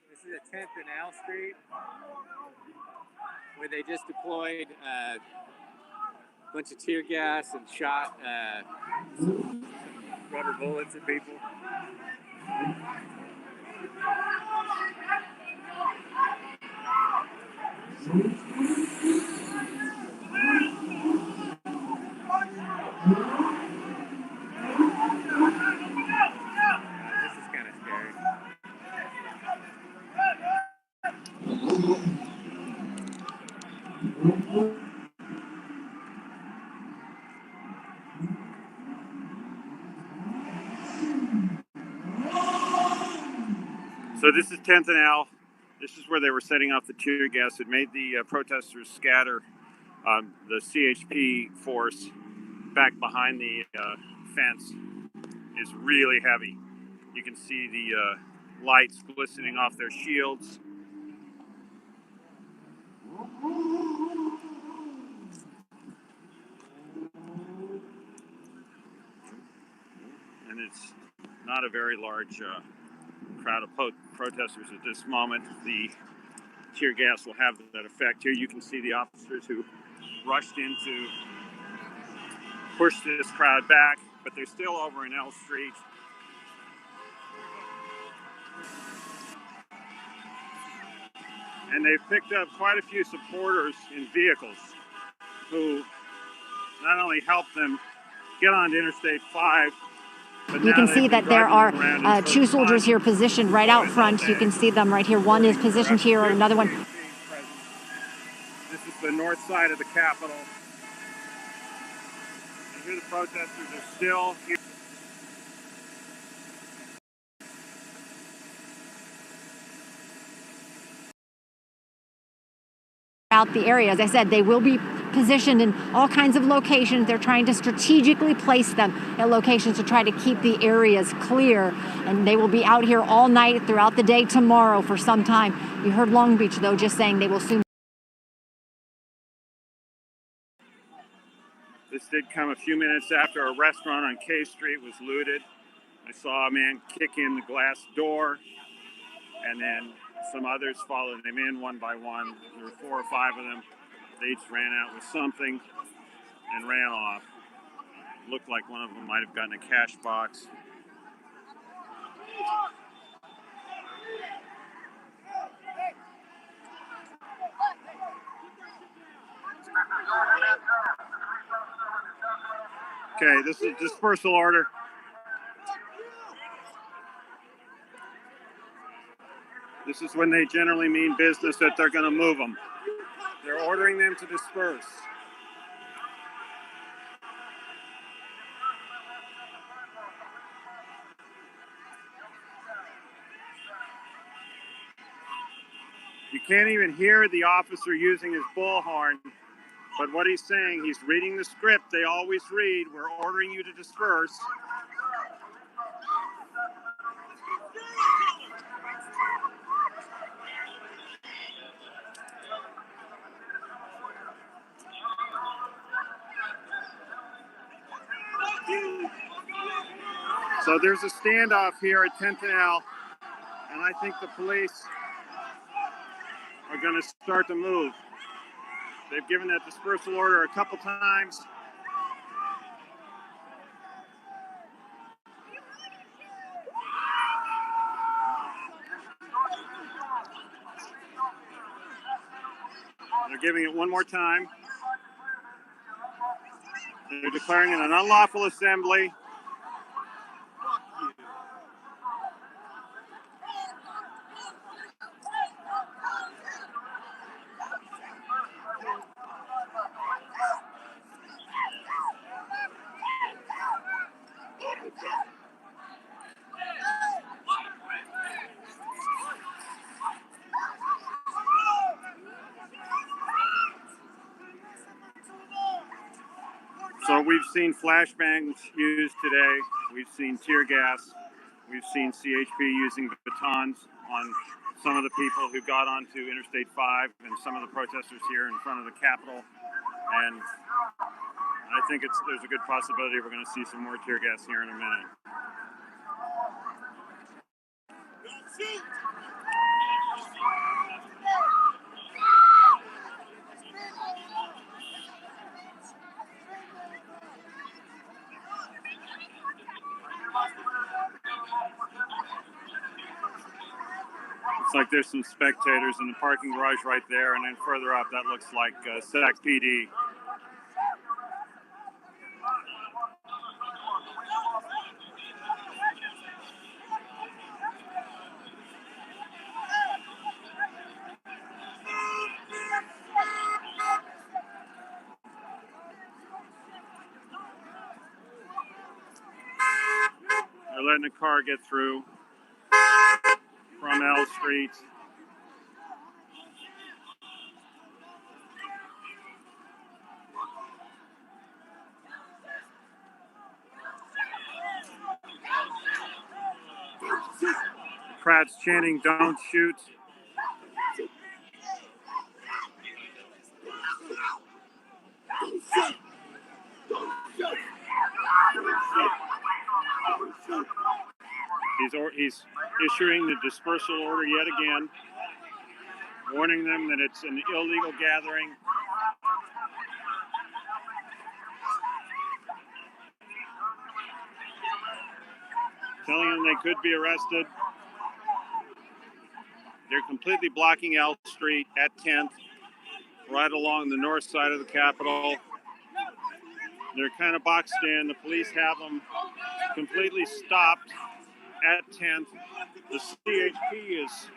[SPEAKER 17] This is at 10th and L Street, where they just deployed a bunch of tear gas and shot rubber bullets at people. This is kind of scary.
[SPEAKER 18] So this is 10th and L. This is where they were setting off the tear gas. It made the protesters scatter. The CHP force back behind the fence is really heavy. You can see the lights glistening off their shields. And it's not a very large crowd of protesters at this moment. The tear gas will have that effect. Here you can see the officers who rushed in to push this crowd back, but they're still over in L Street. And they've picked up quite a few supporters in vehicles who not only helped them get onto Interstate 5, but
[SPEAKER 19] you can see that there are two soldiers here positioned right out front. You can see them right here. One is positioned here, and another one.
[SPEAKER 18] This is the north side of the Capitol. And here the protesters are still here.
[SPEAKER 19] Out the area. As I said, they will be positioned in all kinds of locations. They're trying to strategically place them at locations to try to keep the areas clear. And they will be out here all night, throughout the day tomorrow for some time. You heard Long Beach, though, just saying they will soon.
[SPEAKER 18] This did come a few minutes after a restaurant on K Street was looted. I saw a man kick in the glass door, and then some others followed him in one by one. There were 4 or 5 of them. They each ran out with something and ran off. Looked like one of them might have gotten a cash box. Okay, this is dispersal order. This is when they generally mean business that they're going to move them. They're ordering them to disperse. You can't even hear the officer using his bullhorn, but what he's saying, he's reading the script they always read. We're ordering you to disperse. So there's a standoff here at 10th and L, and I think the police are going to start to move. They've given that dispersal order a couple times. They're giving it one more time. They're declaring it an unlawful assembly. So we've seen flashbangs used today. We've seen tear gas. We've seen CHP using batons on some of the people who got onto Interstate 5 and some of the protesters here in front of the Capitol. And I think there's a good possibility we're going to see some more tear gas here in a minute. Looks like there's some spectators in the parking garage right there, and then further up, that looks like SAC PD. They're letting the car get through from L Street. crowd's chanting, "Don't shoot." He's issuing the dispersal order yet again, warning them that it's an illegal gathering. Telling them they could be arrested. They're completely blocking L Street at 10th, right along the north side of the Capitol. They're kind of boxed in. The police have them completely stopped at 10th. The CHP has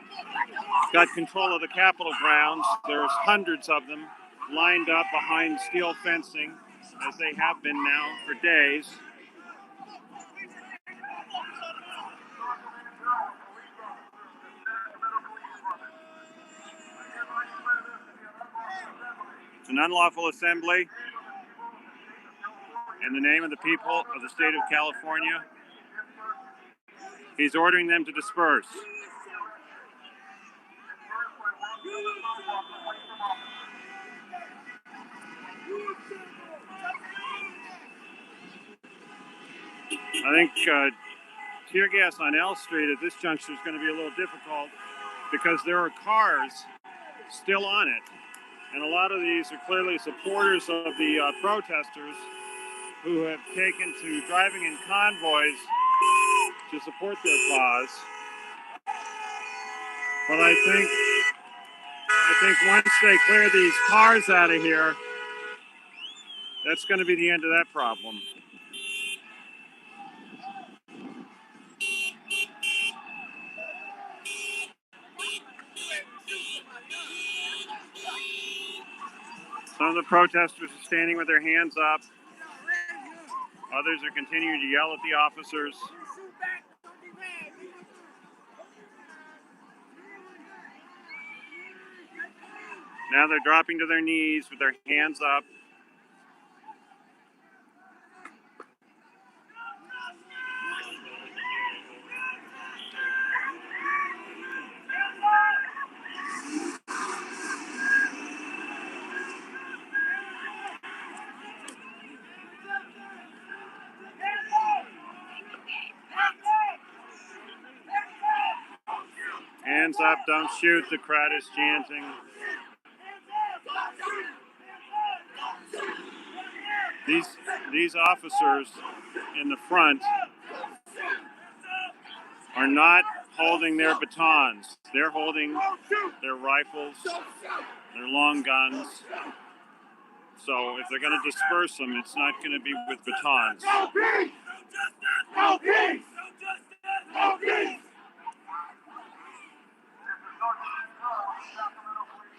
[SPEAKER 18] got control of the Capitol grounds. There's hundreds of them lined up behind steel fencing, as they have been now for days. It's an unlawful assembly in the name of the people of the state of California. He's ordering them to disperse. I think tear gas on L Street at this juncture is going to be a little difficult because there are cars still on it. And a lot of these are clearly supporters of the protesters who have taken to driving in convoys to support their cause. But I think once they clear these cars out of here, that's going to be the end of that problem. Some of the protesters are standing with their hands up. Others are continuing to yell at the officers. Now they're dropping to their knees with their hands up. Hands up, don't shoot, the crowd is chanting. These officers in the front are not holding their batons. They're holding their rifles, their long guns. So if they're going to disperse them, it's not going to be with batons.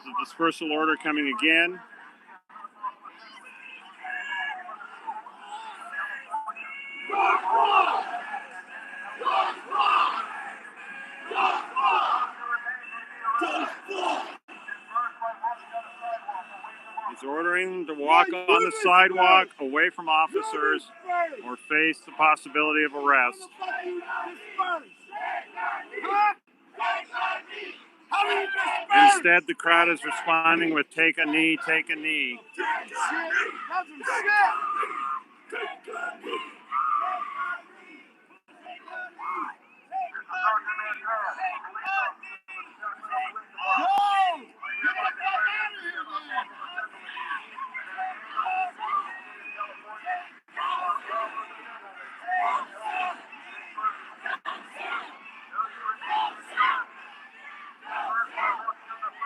[SPEAKER 18] The dispersal order coming again. He's ordering them to walk on the sidewalk away from officers or face the possibility of arrest. Instead, the crowd is responding with "take a knee, take a knee."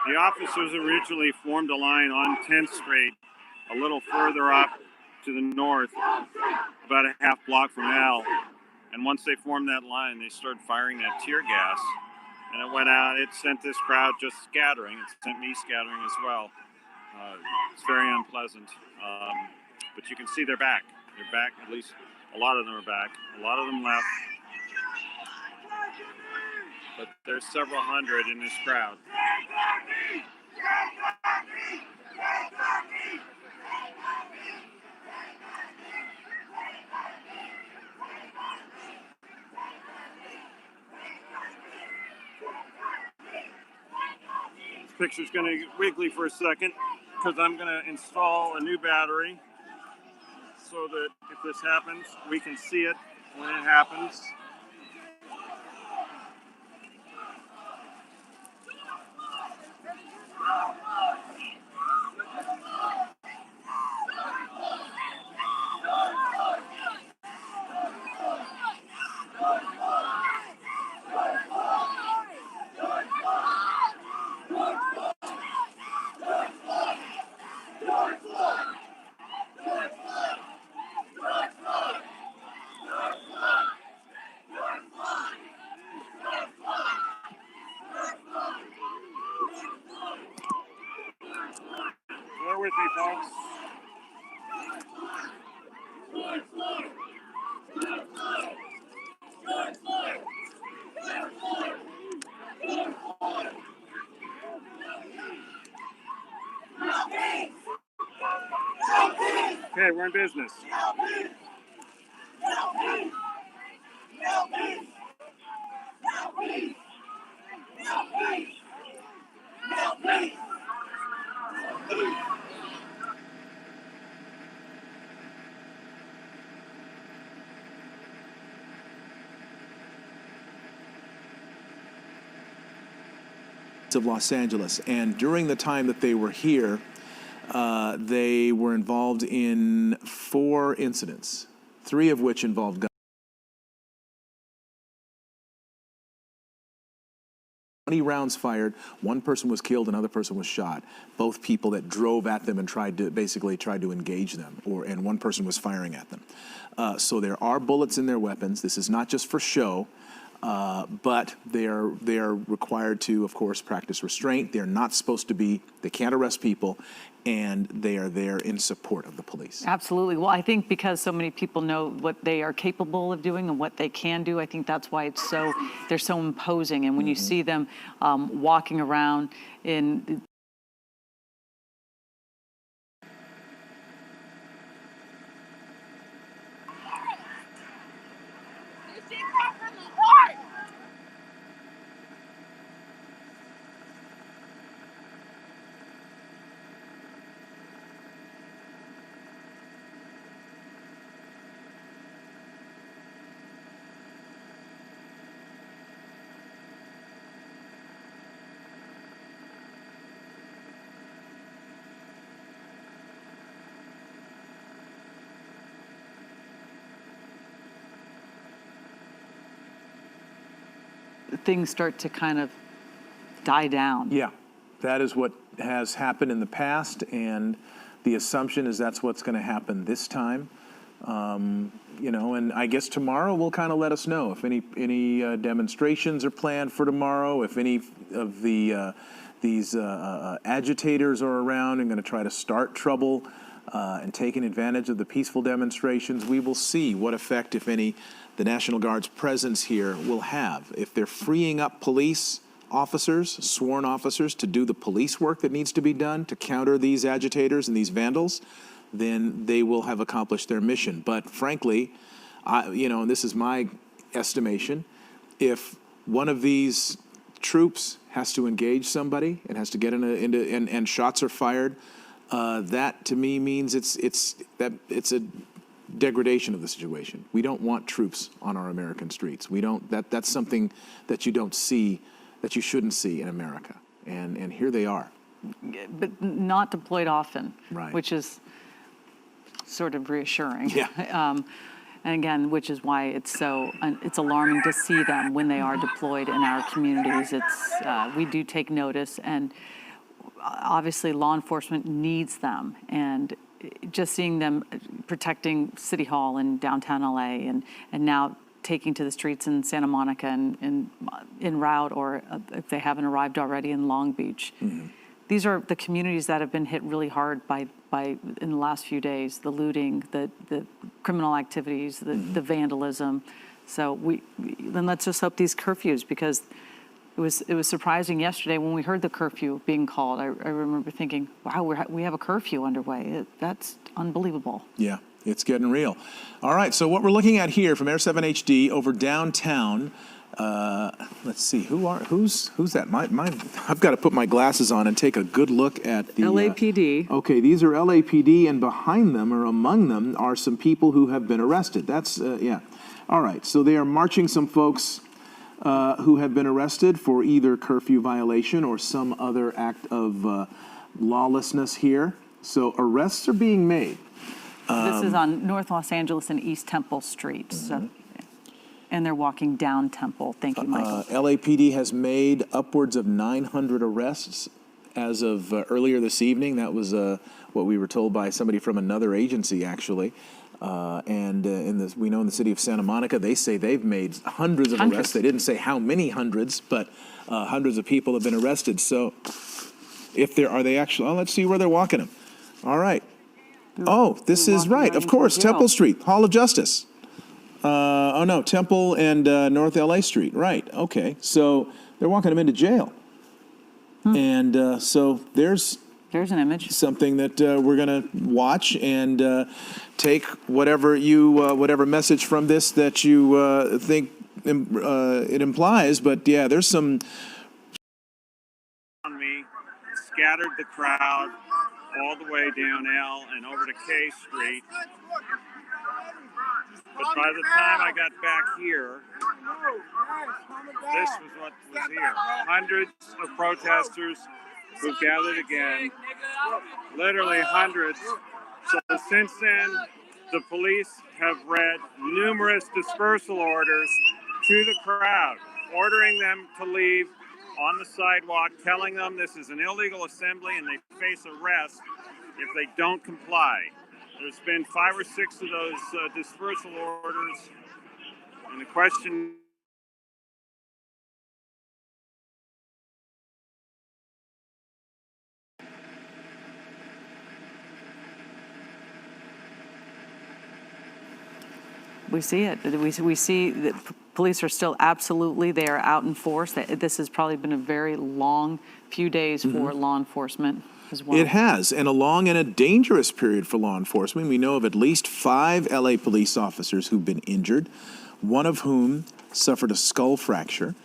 [SPEAKER 18] The officers originally formed a line on 10th Street, a little further up to the north, about a half block from L. And once they formed that line, they started firing that tear gas. And it went out, it sent this crowd just scattering. It sent me scattering as well. It's very unpleasant. But you can see they're back. They're back, at least a lot of them are back. A lot of them left. But there's several hundred in this crowd. Picture's going to get wiggly for a second because I'm going to install a new battery so that if this happens, we can see it when it happens. Bear with me, folks. Okay, we're in business.
[SPEAKER 6] Of Los Angeles, and during the time that they were here, they were involved in 4 incidents, 3 of which involved guns. 20 rounds fired, 1 person was killed, another person was shot. Both people that drove at them and tried to engage them, and 1 person was firing at them. So there are bullets in their weapons. This is not just for show. But they are required to, of course, practice restraint. They're not supposed to be, they can't arrest people, and they are there in support of the police.
[SPEAKER 5] Absolutely. Well, I think because so many people know what they are capable of doing and what they can do, I think that's why they're so imposing. And when you see them walking around in things start to kind of die down.
[SPEAKER 6] Yeah, that is what has happened in the past, and the assumption is that's what's going to happen this time. You know, and I guess tomorrow will kind of let us know if any demonstrations are planned for tomorrow, if any of these agitators are around and going to try to start trouble and taking advantage of the peaceful demonstrations. We will see what effect, if any, the National Guard's presence here will have. If they're freeing up police officers, sworn officers, to do the police work that needs to be done to counter these agitators and these vandals, then they will have accomplished their mission. But frankly, you know, and this is my estimation, if one of these troops has to engage somebody and has to get and shots are fired, that to me means it's a degradation of the situation. We don't want troops on our American streets. We don't. That's something that you don't see, that you shouldn't see in America. And here they are.
[SPEAKER 5] But not deployed often,
[SPEAKER 6] right?
[SPEAKER 5] Which is sort of reassuring.
[SPEAKER 6] Yeah.
[SPEAKER 5] And again, which is why it's alarming to see them when they are deployed in our communities. We do take notice, and obviously law enforcement needs them, and just seeing them protecting City Hall in downtown LA, and now taking to the streets in Santa Monica and en route, or if they haven't arrived already, in Long Beach. Mm-hmm. These are the communities that have been hit really hard by in the last few days, the looting, the criminal activities, the vandalism. So then let's just hope these curfews, because it was surprising yesterday when we heard the curfew being called. I remember thinking, wow, we have a curfew underway. That's unbelievable.
[SPEAKER 6] Yeah, it's getting real. All right, so what we're looking at here from Air 7 HD over downtown, Let's see, who's that? I've got to put my glasses on and take a good look at the
[SPEAKER 5] LAPD.
[SPEAKER 6] Okay, these are LAPD, and behind them or among them are some people who have been arrested. That's yeah. All right, so they are marching some folks who have been arrested for either curfew violation or some other act of lawlessness here. So arrests are being made.
[SPEAKER 5] This is on North Los Angeles and East Temple Street. So, and they're walking down Temple. Thank you, Michael.
[SPEAKER 6] LAPD has made upwards of 900 arrests as of earlier this evening. That was what we were told by somebody from another agency, actually. We know in the city of Santa Monica, they say they've made hundreds of arrests. They didn't say how many hundreds, but hundreds of people have been arrested. So if there are they actually, let's see where they're walking them. All right. Oh, this is right. Of course, Temple Street, Hall of Justice. Oh no, Temple and North LA Street. Right. Okay. So they're walking them into jail. And so there's
[SPEAKER 5] an image.
[SPEAKER 6] Something that we're going to watch and take whatever message from this that you think it implies. But yeah, there's some.
[SPEAKER 18] Me scattered the crowd all the way down L and over to K Street. But by the time I got back here, this was what was here. Hundreds of protesters who've gathered again. Literally hundreds. So since then, the police have read numerous dispersal orders to the crowd, ordering them to leave on the sidewalk, telling them this is an illegal assembly and they face arrest if they don't comply. There's been 5 or 6 of those dispersal orders, and the question
[SPEAKER 5] We see it. We see that police are still absolutely, they are out in force. This has probably been a very long few days for law enforcement as well.
[SPEAKER 6] It has, and a long and a dangerous period for law enforcement. We know of at least 5 LA police officers who've been injured, one of whom suffered a skull fracture.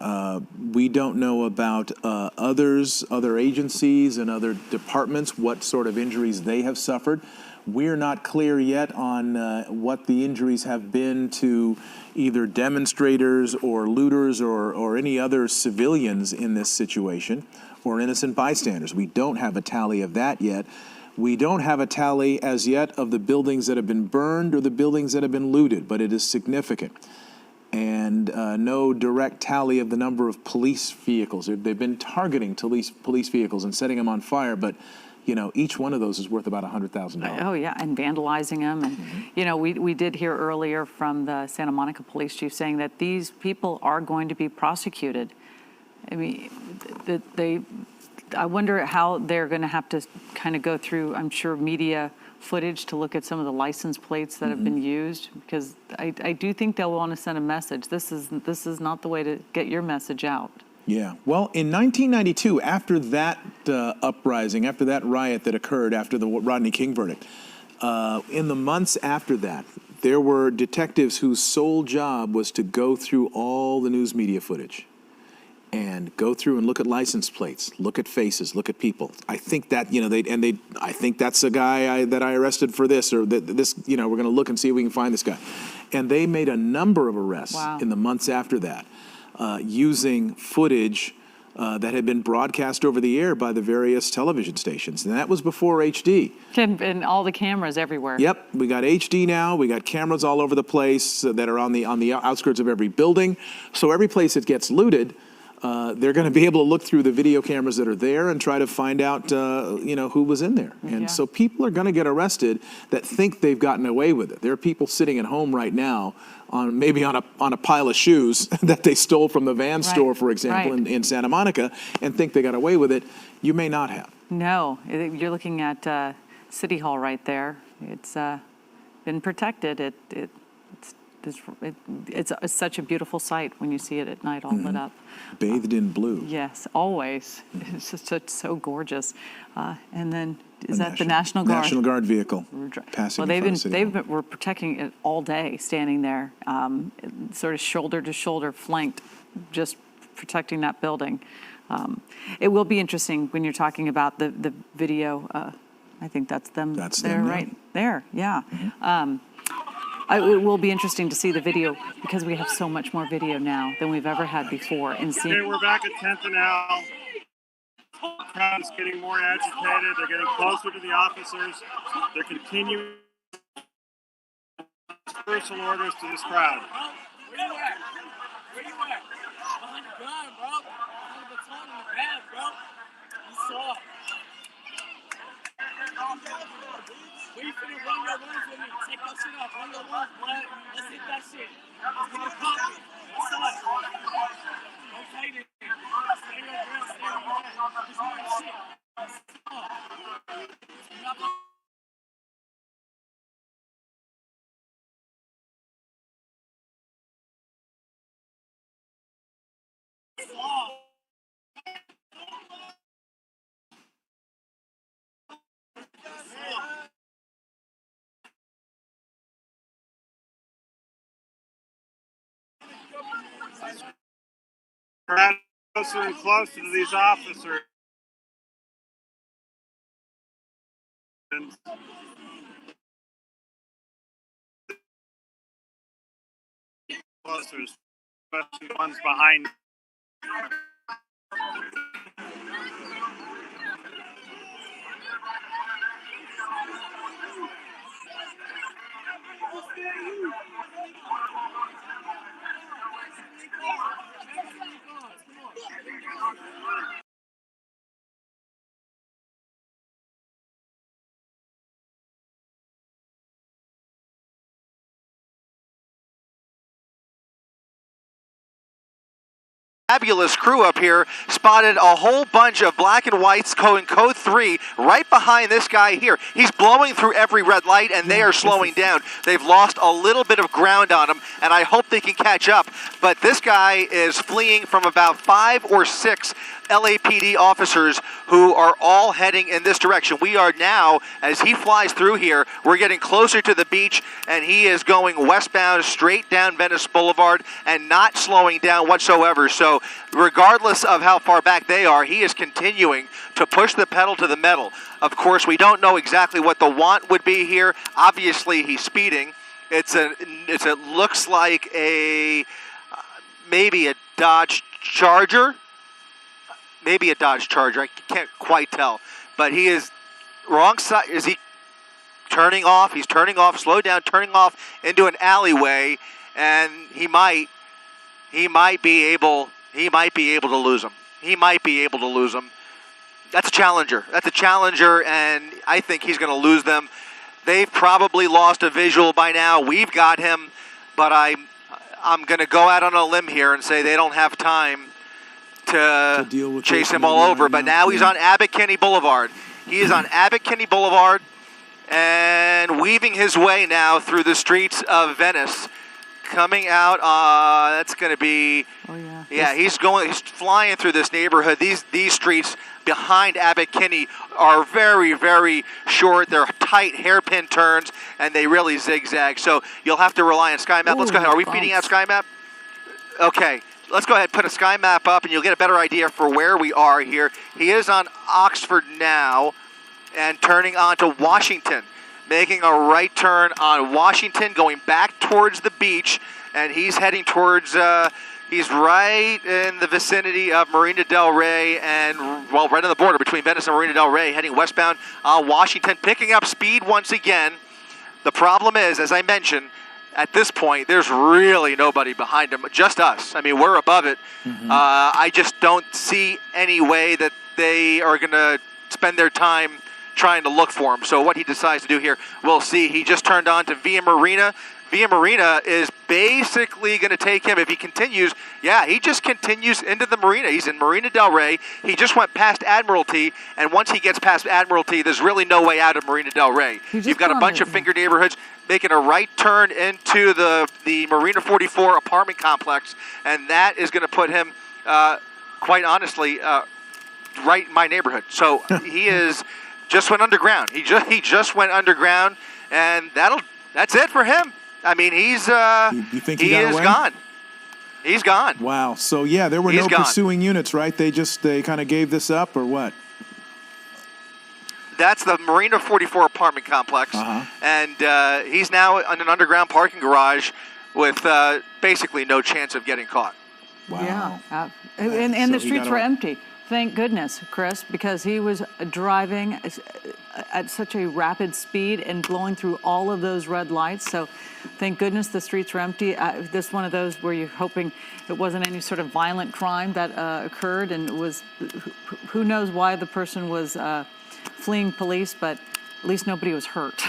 [SPEAKER 6] We don't know about other agencies and other departments, what sort of injuries they have suffered. We're not clear yet on what the injuries have been to either demonstrators or looters or any other civilians in this situation or innocent bystanders. We don't have a tally of that yet. We don't have a tally as yet of the buildings that have been burned or the buildings that have been looted, but it is significant. And no direct tally of the number of police vehicles. They've been targeting police vehicles and setting them on fire, but you know, each one of those is worth about $100,000.
[SPEAKER 5] Oh, yeah, and vandalizing them. And, you know, we did hear earlier from the Santa Monica police chief saying that these people are going to be prosecuted. I mean, I wonder how they're going to have to kind of go through, I'm sure, media footage to look at some of the license plates that have been used, because I do think they'll want to send a message. This is not the way to get your message out.
[SPEAKER 6] Yeah. Well, in 1992, after that uprising, after that riot that occurred after the Rodney King verdict, in the months after that, there were detectives whose sole job was to go through all the news media footage and go through and look at license plates, look at faces, look at people. I think that, you know, I think that's a guy that I arrested for this, or this, you know, we're going to look and see if we can find this guy. And they made a number of arrests in the months after that. Using footage that had been broadcast over the air by the various television stations. And that was before HD.
[SPEAKER 5] And all the cameras everywhere.
[SPEAKER 6] Yep, we got HD now. We got cameras all over the place that are on the outskirts of every building. So every place that gets looted, they're going to be able to look through the video cameras that are there and try to find out, you know, who was in there. And so people are going to get arrested that think they've gotten away with it. There are people sitting at home right now maybe on a pile of shoes that they stole from the Van store, for example, in Santa Monica, and think they got away with it. You may not have.
[SPEAKER 5] No, you're looking at City Hall right there. It's been protected. it's such a beautiful sight when you see it at night all lit up.
[SPEAKER 6] Bathed in blue.
[SPEAKER 5] Yes, always. It's just so gorgeous. And then is that the National Guard?
[SPEAKER 6] National Guard vehicle passing.
[SPEAKER 5] Well,
[SPEAKER 6] in front of City Hall.
[SPEAKER 5] were protecting it all day, standing there, sort of shoulder to shoulder, flanked, just protecting that building. It will be interesting when you're talking about the video. I think that's them.
[SPEAKER 6] That's
[SPEAKER 5] there,
[SPEAKER 6] them, yeah.
[SPEAKER 5] right there. Yeah. It will be interesting to see the video because we have so much more video now than we've ever had before. And
[SPEAKER 9] Okay, we're back at 10th and L. The crowd's getting more agitated. They're getting closer to the officers. They're continuing dispersal orders to this crowd.
[SPEAKER 1] Where you at? Where you at? Behind the gun, bro. Behind the baton in the bag, bro. You saw it. Where you finna run your runs with me? Take that shit off. Run your runs, blood. Let's hit that shit. Let's get it poppin'. What's up? Okay, then. Stay your ground. Stay where you at. Just run shit. What's up?
[SPEAKER 9] Crowd closer and closer to these officers. And closer, especially the ones behind.
[SPEAKER 20] Fabulous crew up here spotted a whole bunch of black and whites in code 3 right behind this guy here. He's blowing through every red light and they are slowing down. They've lost a little bit of ground on him and I hope they can catch up. But this guy is fleeing from about 5 or 6 LAPD officers who are all heading in this direction. We are now, as he flies through here, we're getting closer to the beach and he is going westbound straight down Venice Boulevard and not slowing down whatsoever. So regardless of how far back they are, he is continuing to push the pedal to the metal. Of course, we don't know exactly what the want would be here. Obviously, he's speeding. It looks like maybe a Dodge Charger. Maybe a Dodge Charger. I can't quite tell. But he is wrong side. Is he turning off? He's turning off. Slow down. Turning off into an alleyway, and he might be able to lose him. He might be able to lose him. That's a Challenger. That's a Challenger, and I think he's going to lose them. They've probably lost a visual by now. We've got him, but I'm going to go out on a limb here and say they don't have time to deal with chase him all over. But now he's on Abbott Kinney Boulevard. He is on Abbott Kinney Boulevard and weaving his way now through the streets of Venice. Coming out, that's going to be, he's flying through this neighborhood. These streets behind Abbott Kinney are very, very short. They're tight hairpin turns, and they really zigzag. So you'll have to rely on SkyMap. Let's go ahead. Are we feeding out SkyMap? Okay. Let's go ahead and put a sky map up and you'll get a better idea for where we are here. He is on Oxford now and turning onto Washington, making a right turn on Washington, going back towards the beach, and he's heading towards, he's right in the vicinity of Marina del Rey and, well, right on the border between Venice and Marina del Rey, heading westbound on Washington, picking up speed once again. The problem is, as I mentioned, at this point, there's really nobody behind him, just us. I mean, we're above it. I just don't see any way that they are going to spend their time trying to look for him. So what he decides to do here, we'll see. He just turned on to Via Marina, Via Marina is basically going to take him, if he continues, he just continues into the marina. He's in Marina Del Rey. He just went past Admiralty, and once he gets past Admiralty, there's really no way out of Marina Del Rey. You've got a bunch of finger neighborhoods making a right turn into the Marina 44 apartment complex, and that is going to put him, quite honestly, right in my neighborhood. So he just went underground. He just went underground, and that's it for him. I mean, he's
[SPEAKER 6] you think he got away?
[SPEAKER 20] Gone. He's gone.
[SPEAKER 6] Wow. So there were no pursuing units, right? They kind of gave this up, or what?
[SPEAKER 20] That's the Marina 44 apartment complex, and he's now in an underground parking garage with basically no chance of getting caught.
[SPEAKER 6] Wow.
[SPEAKER 5] Yeah, and the streets were empty. Thank goodness, Chris, because he was driving at such a rapid speed and blowing through all of those red lights. So thank goodness the streets were empty. This is one of those where you're hoping it wasn't any sort of violent crime that occurred, and it was, who knows why the person was fleeing police, but at least nobody was hurt.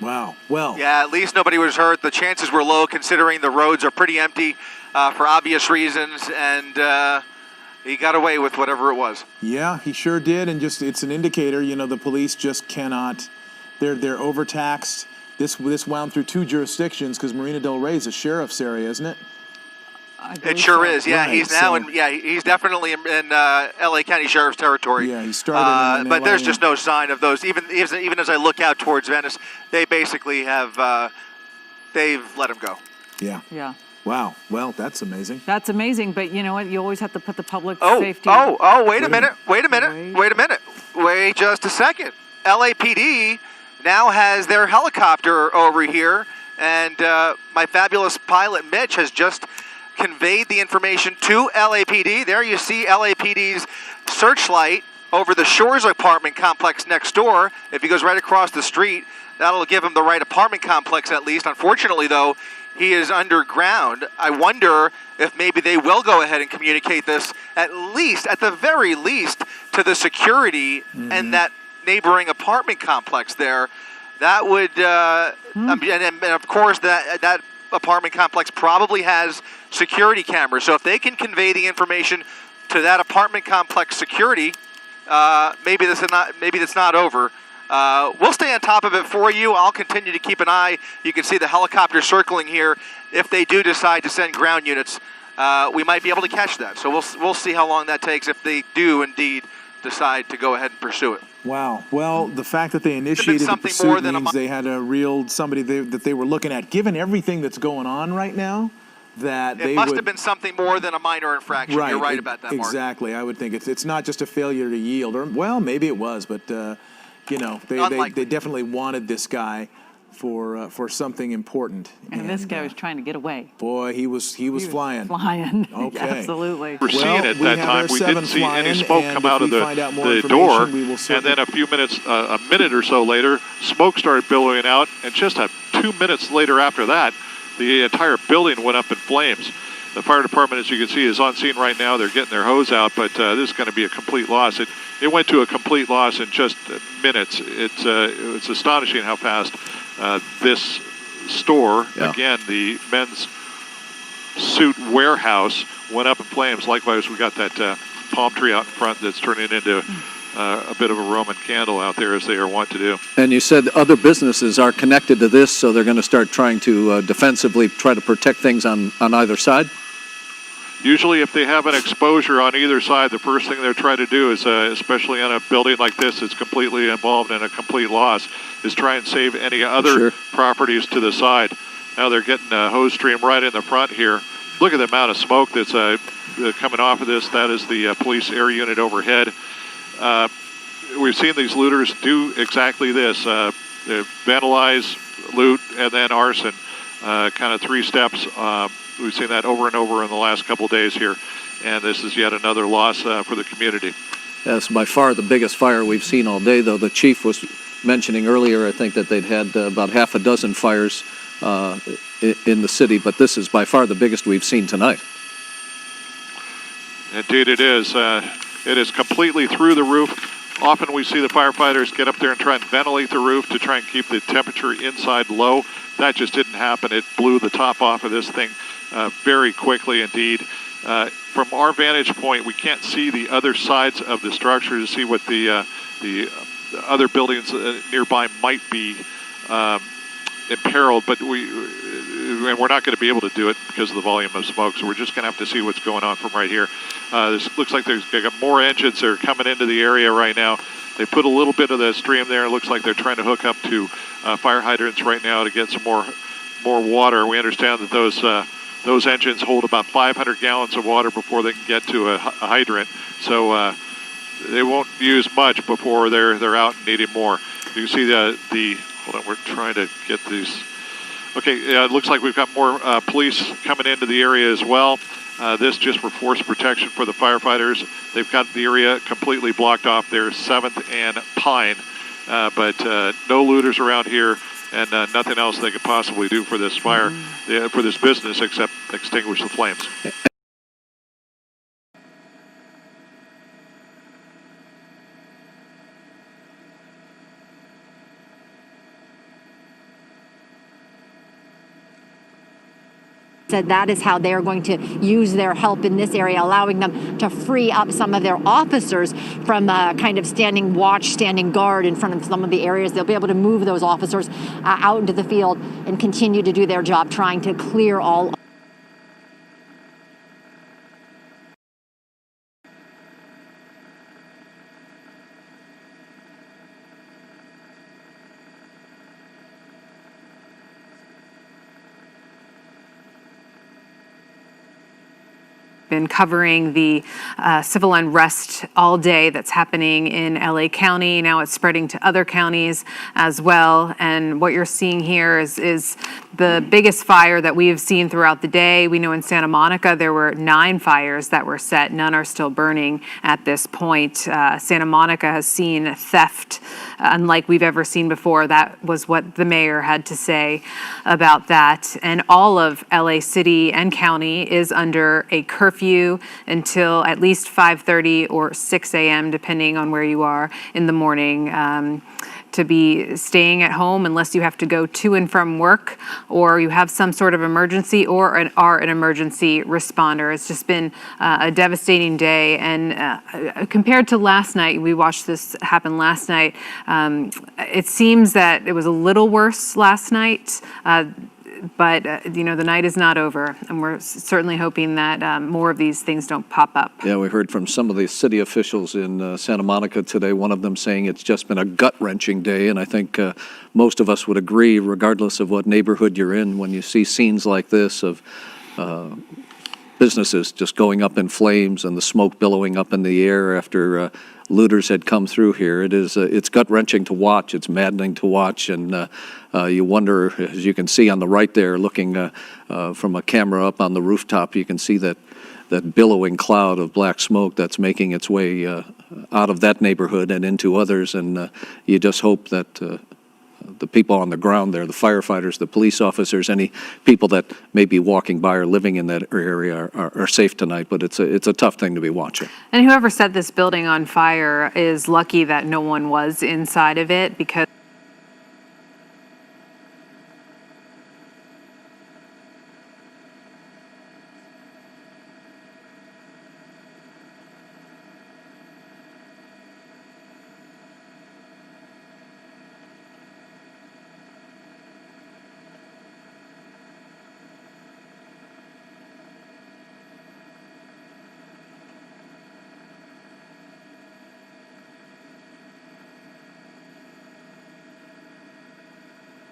[SPEAKER 6] Wow. Well.
[SPEAKER 20] Yeah, at least nobody was hurt. The chances were low considering the roads are pretty empty for obvious reasons, and he got away with whatever it was.
[SPEAKER 6] Yeah, he sure did, and it's an indicator. The police just cannot. They're overtaxed. This wound through 2 jurisdictions because Marina Del Rey is a sheriff's area, isn't it?
[SPEAKER 20] It sure is. Yeah,
[SPEAKER 6] Right,
[SPEAKER 20] he's now he's definitely in LA County Sheriff's territory.
[SPEAKER 6] Yeah, he started in
[SPEAKER 20] but
[SPEAKER 6] LA,
[SPEAKER 20] there's just no sign of those. Even as I look out towards Venice, they basically have they've let him go.
[SPEAKER 6] Yeah.
[SPEAKER 5] Yeah.
[SPEAKER 6] Wow. Well, that's amazing.
[SPEAKER 5] That's amazing, but you know what? You always have to put the public safety.
[SPEAKER 20] Wait a minute. Wait just a second. LAPD now has their helicopter over here, and my fabulous pilot Mitch has just conveyed the information to LAPD. There you see LAPD's searchlight over the Shores apartment complex next door. If he goes right across the street, that'll give him the right apartment complex at least. Unfortunately, though, he is underground. I wonder if maybe they will go ahead and communicate this, at the very least, to the security and that neighboring apartment complex there. That would, and of course, that apartment complex probably has security cameras. So if they can convey the information to that apartment complex security, maybe that's not over. We'll stay on top of it for you. I'll continue to keep an eye. You can see the helicopter circling here. If they do decide to send ground units, we might be able to catch that. So we'll see how long that takes if they do indeed decide to go ahead and pursue it.
[SPEAKER 6] Wow. Well, the fact that they initiated the pursuit means they had a real somebody that they were looking at. Given everything that's going on right now,
[SPEAKER 20] it must have been something more than a minor infraction.
[SPEAKER 6] Right,
[SPEAKER 20] You're right about that, Mark.
[SPEAKER 6] Exactly. I would think it's not just a failure to yield, or maybe it was, but they definitely wanted this guy for something important.
[SPEAKER 5] And this guy was trying to get away.
[SPEAKER 6] Boy, he was flying.
[SPEAKER 5] Flying.
[SPEAKER 6] Okay.
[SPEAKER 5] Absolutely.
[SPEAKER 3] We're seeing at that time. We didn't see any smoke come out of the door, and then a minute or so later, smoke started billowing out, and just 2 minutes later after that, the entire building went up in flames. The fire department, as you can see, is on scene right now. They're getting their hose out, but this is going to be a complete loss. It went to a complete loss in just minutes. It's astonishing how fast this store, again, the men's suit warehouse, went up in flames. Likewise, we got that palm tree out in front that's turning into a bit of a Roman candle out there, as they are wont to do.
[SPEAKER 21] And you said other businesses are connected to this, so they're going to start trying to defensively try to protect things on either side?
[SPEAKER 3] Usually if they have an exposure on either side, the first thing they're trying to do is, especially on a building like this that's completely involved in a complete loss, is try and save any other properties to the side. Now they're getting a hose stream right in the front here. Look at the amount of smoke that's coming off of this. That is the police air unit overhead. We've seen these looters do exactly this. They vandalize, loot, and then arson. Kind of 3 steps. We've seen that over and over in the last couple of days here, and this is yet another loss for the community.
[SPEAKER 21] That's by far the biggest fire we've seen all day, though. The chief was mentioning earlier, I think, that they'd had about half a dozen fires in the city, but this is by far the biggest we've seen tonight.
[SPEAKER 3] Indeed it is. It is completely through the roof.
[SPEAKER 4] Often we see the firefighters get up there and try and ventilate the roof to try and keep the temperature inside low. That just didn't happen. It blew the top off of this thing very quickly indeed. From our vantage point, we can't see the other sides of the structure to see what the other buildings nearby might be imperiled, but we're not going to be able to do it because of the volume of smoke, so we're just going to have to see what's going on from right here. This looks like they got more engines that are coming into the area right now. They put a little bit of the stream there. It looks like they're trying to hook up to fire hydrants right now to get some more water. We understand that those engines hold about 500 gallons of water before they can get to a hydrant, so they won't use much before they're out and needing more. You can see the hold on, we're trying to get these. Okay, it looks like we've got more police coming into the area as well. This just for force protection for the firefighters. They've got the area completely blocked off there, 7th and Pine, but no looters around here, and nothing else they could possibly do for this fire, for this business, except extinguish the flames.
[SPEAKER 19] Said that is how they are going to use their help in this area, allowing them to free up some of their officers from kind of standing watch, standing guard in front of some of the areas. They'll be able to move those officers out into the field and continue to do their job, trying to clear all.
[SPEAKER 2] Been covering the civil unrest all day that's happening in LA County. Now it's spreading to other counties as well. And what you're seeing here is the biggest fire that we have seen throughout the day. We know in Santa Monica there were 9 fires that were set. None are still burning at this point. Santa Monica has seen theft unlike we've ever seen before. That was what the mayor had to say about that. And all of LA City and County is under a curfew until at least 5:30 or 6 a.m., depending on where you are in the morning, to be staying at home unless you have to go to and from work or you have some sort of emergency or are an emergency responder. It's just been a devastating day. And compared to last night, we watched this happen last night, it seems that it was a little worse last night. But, the night is not over, and we're certainly hoping that more of these things don't pop up.
[SPEAKER 21] Yeah, we heard from some of the city officials in Santa Monica today, one of them saying it's just been a gut-wrenching day, and I think most of us would agree, regardless of what neighborhood you're in, when you see scenes like this of businesses just going up in flames and the smoke billowing up in the air after looters had come through here. It's gut-wrenching to watch. It's maddening to watch, and you wonder, as you can see on the right there, looking from a camera up on the rooftop, you can see that billowing cloud of black smoke that's making its way out of that neighborhood and into others, and you just hope that the people on the ground there, the firefighters, the police officers, any people that may be walking by or living in that area are safe tonight, but it's a tough thing to be watching.
[SPEAKER 2] And whoever set this building on fire is lucky that no one was inside of it, because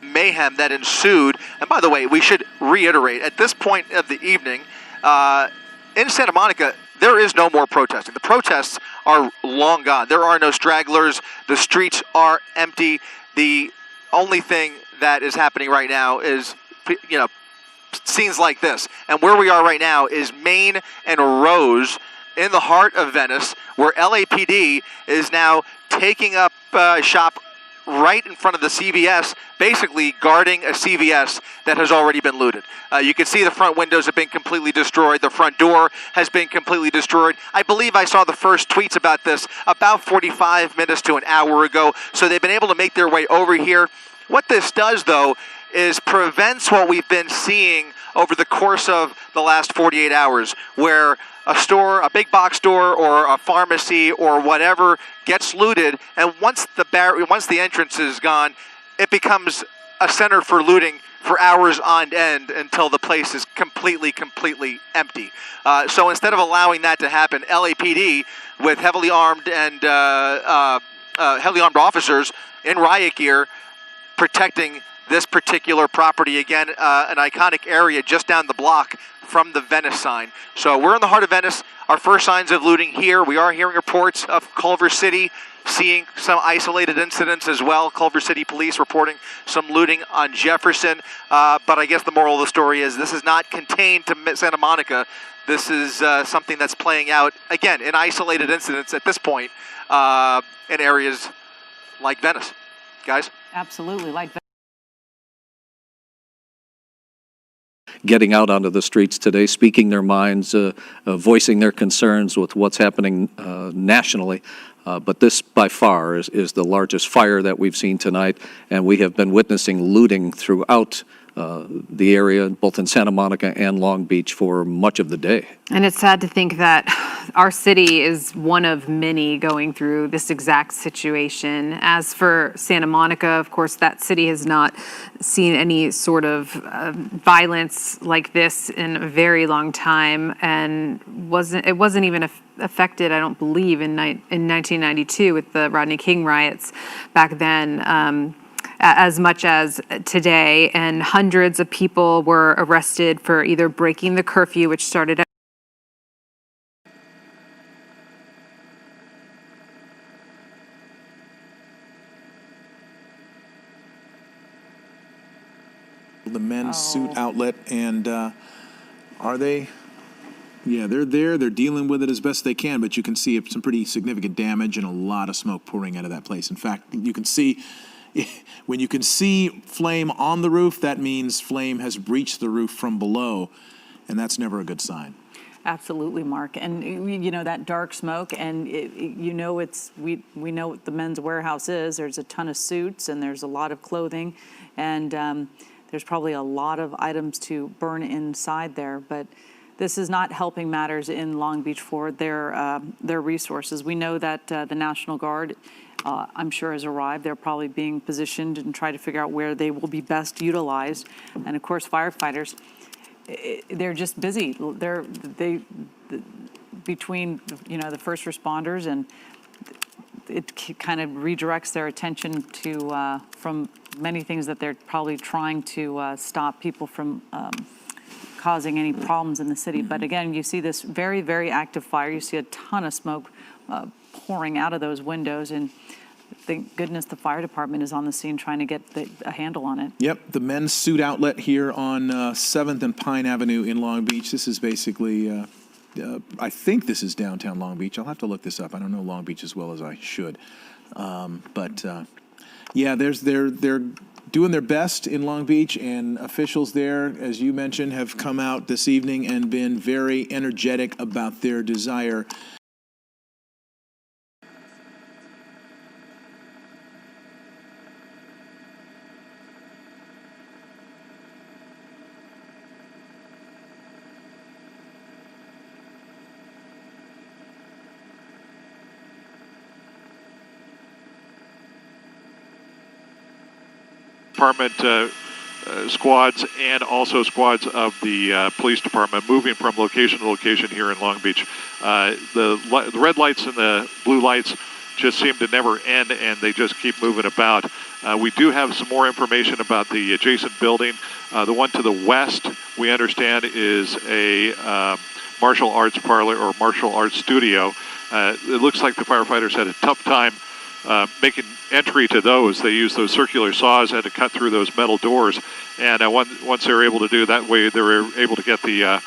[SPEAKER 20] mayhem that ensued. And by the way, we should reiterate, at this point of the evening, in Santa Monica, there is no more protesting. The protests are long gone. There are no stragglers. The streets are empty. The only thing that is happening right now is, scenes like this. And where we are right now is Main and Rose in the heart of Venice, where LAPD is now taking up shop right in front of the CVS, basically guarding a CVS that has already been looted. You can see the front windows have been completely destroyed. The front door has been completely destroyed. I believe I saw the first tweets about this about 45 minutes to an hour ago. So they've been able to make their way over here. What this does, though, is prevents what we've been seeing over the course of the last 48 hours, where a store, a big box store or a pharmacy or whatever gets looted, and once the entrance is gone, it becomes a center for looting for hours on end until the place is completely empty. So instead of allowing that to happen, LAPD, with heavily armed officers in riot gear, protecting this particular property, again, an iconic area just down the block from the Venice sign. So we're in the heart of Venice. Our first signs of looting here. We are hearing reports of Culver City seeing some isolated incidents as well. Culver City police reporting some looting on Jefferson. But I guess the moral of the story is this is not contained to Santa Monica. This is something that's playing out, again, in isolated incidents at this point in areas like Venice. Guys?
[SPEAKER 5] Absolutely, like
[SPEAKER 21] getting out onto the streets today, speaking their minds, voicing their concerns with what's happening nationally. But this, by far, is the largest fire that we've seen tonight, and we have been witnessing looting throughout the area, both in Santa Monica and Long Beach, for much of the day.
[SPEAKER 2] And it's sad to think that our city is one of many going through this exact situation. As for Santa Monica, of course, that city has not seen any sort of violence like this in a very long time, and it wasn't even affected, I don't believe, in 1992 with the Rodney King riots back then. As much as today, and hundreds of people were arrested for either breaking the curfew, which started at
[SPEAKER 6] the men's suit outlet, and are they? Yeah, they're there. They're dealing with it as best they can, but you can see some pretty significant damage and a lot of smoke pouring out of that place. In fact, you can see. When you can see flame on the roof, that means flame has breached the roof from below, and that's never a good sign.
[SPEAKER 5] Absolutely, Mark. And you know that dark smoke, and we know what the men's warehouse is. There's a ton of suits, and there's a lot of clothing, and there's probably a lot of items to burn inside there. But this is not helping matters in Long Beach for their resources. We know that the National Guard, I'm sure, has arrived. They're probably being positioned and try to figure out where they will be best utilized. And of course, firefighters, they're just busy. Between the first responders, and it kind of redirects their attention to from many things that they're probably trying to stop people from causing any problems in the city. But again, you see this very, very active fire. You see a ton of smoke pouring out of those windows, and thank goodness the fire department is on the scene trying to get a handle on it.
[SPEAKER 6] Yep, the men's suit outlet here on 7th and Pine Avenue in Long Beach. This is basically, I think this is downtown Long Beach. I'll have to look this up. I don't know Long Beach as well as I should. Yeah, they're doing their best in Long Beach, and officials there, as you mentioned, have come out this evening and been very energetic about their desire
[SPEAKER 4] department squads and also squads of the police department moving from location to location here in Long Beach. The red lights and the blue lights just seem to never end, and they just keep moving about. We do have some more information about the adjacent building. The one to the west, we understand, is a martial arts parlor or martial arts studio. It looks like the firefighters had a tough time making entry to those. They used those circular saws, had to cut through those metal doors, and once they were able to do that way, they were able to get the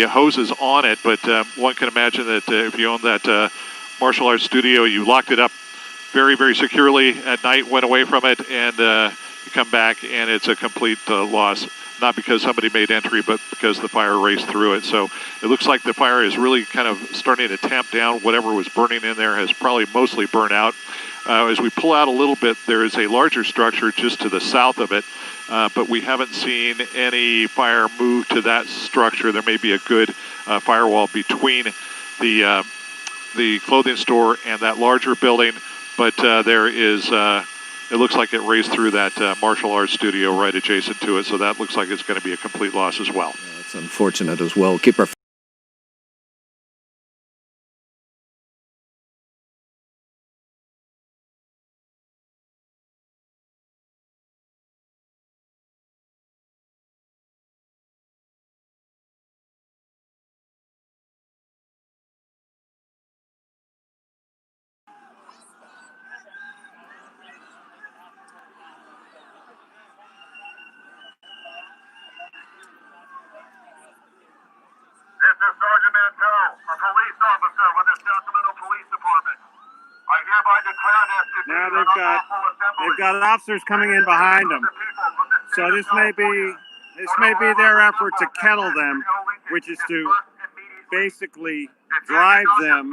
[SPEAKER 4] hoses on it. But one can imagine that if you own that martial arts studio, you locked it up very, very securely at night, went away from it, and you come back and it's a complete loss. Not because somebody made entry, but because the fire raced through it. So it looks like the fire is really kind of starting to tamp down. Whatever was burning in there has probably mostly burned out. As we pull out a little bit, there is a larger structure just to the south of it, but we haven't seen any fire move to that structure. There may be a good firewall between the clothing store and that larger building, but there is, it looks like it raced through that martial arts studio right adjacent to it, so that looks like it's going to be a complete loss as well.
[SPEAKER 21] Yeah, that's unfortunate as well. Keep our
[SPEAKER 1] This is Sergeant Mantel, a police officer with the Sacramento Police Department. I hereby declare this to be
[SPEAKER 18] Now
[SPEAKER 1] an unlawful assembly.
[SPEAKER 18] they've got officers coming in behind them. So this may be their effort to kennel them, which is to basically drive them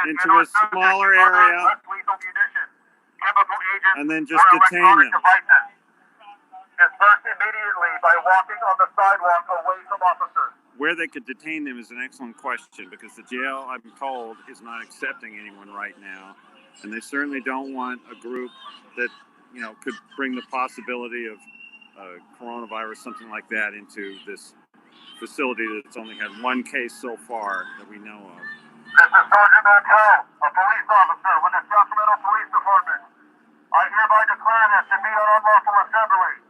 [SPEAKER 18] into a smaller area and then just detain them.
[SPEAKER 1] Disperse immediately by walking on the sidewalk away from officers.
[SPEAKER 18] Where they could detain them is an excellent question, because the jail, I'm told, is not accepting anyone right now. And they certainly don't want a group that, you know, could bring the possibility of coronavirus, something like that, into this facility that's only had one case so far that we know of.
[SPEAKER 1] This is Sergeant Mantel, a police officer with the Sacramento Police Department. I hereby declare this to be an unlawful assembly.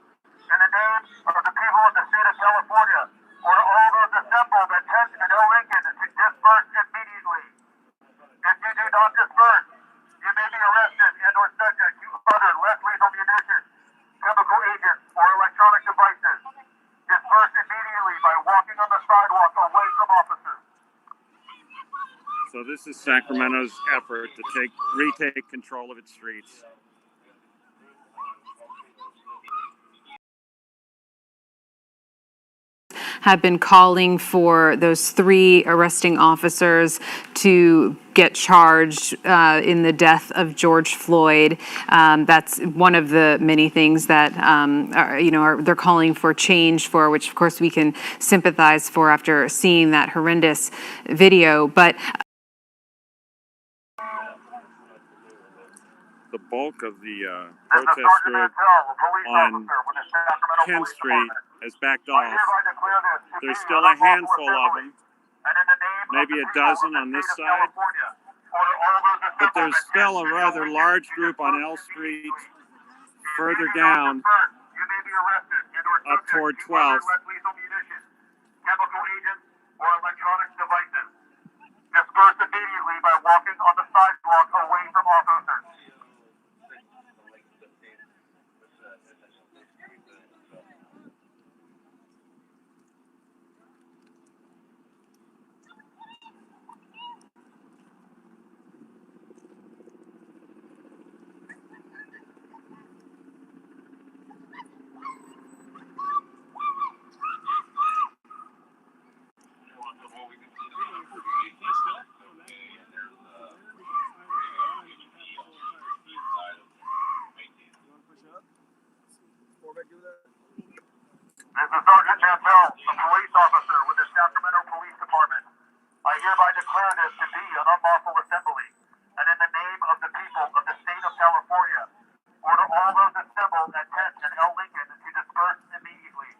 [SPEAKER 1] In the name of the people of the state of California, order all those assembled at 10th and L. Lincoln to disperse immediately. If you do not disperse, you may be arrested and or subject to other less lethal munitions, chemical agents, or electronic devices. Disperse immediately by walking on the sidewalk away from officers.
[SPEAKER 18] So this is Sacramento's effort to retake control of its streets.
[SPEAKER 5] Have been calling for those 3 arresting officers to get charged in the death of George Floyd. That's one of the many things that they're calling for change for, which of course we can sympathize for after seeing that horrendous video. But
[SPEAKER 18] the bulk of the protest group on 10th Street has backed off. There's still a handful of them, maybe a dozen on this side, but there's still a rather large group on L Street, further down, up toward 12th.
[SPEAKER 1] Chemical agents or electronic devices. Disperse immediately by walking on the sidewalk away from officers. This is Sergeant Mantel, a police officer with the Sacramento Police Department. I hereby declare this to be an unlawful assembly, and in the name of the people of the state of California, order all those assembled at 10th and L. Lincoln to disperse immediately.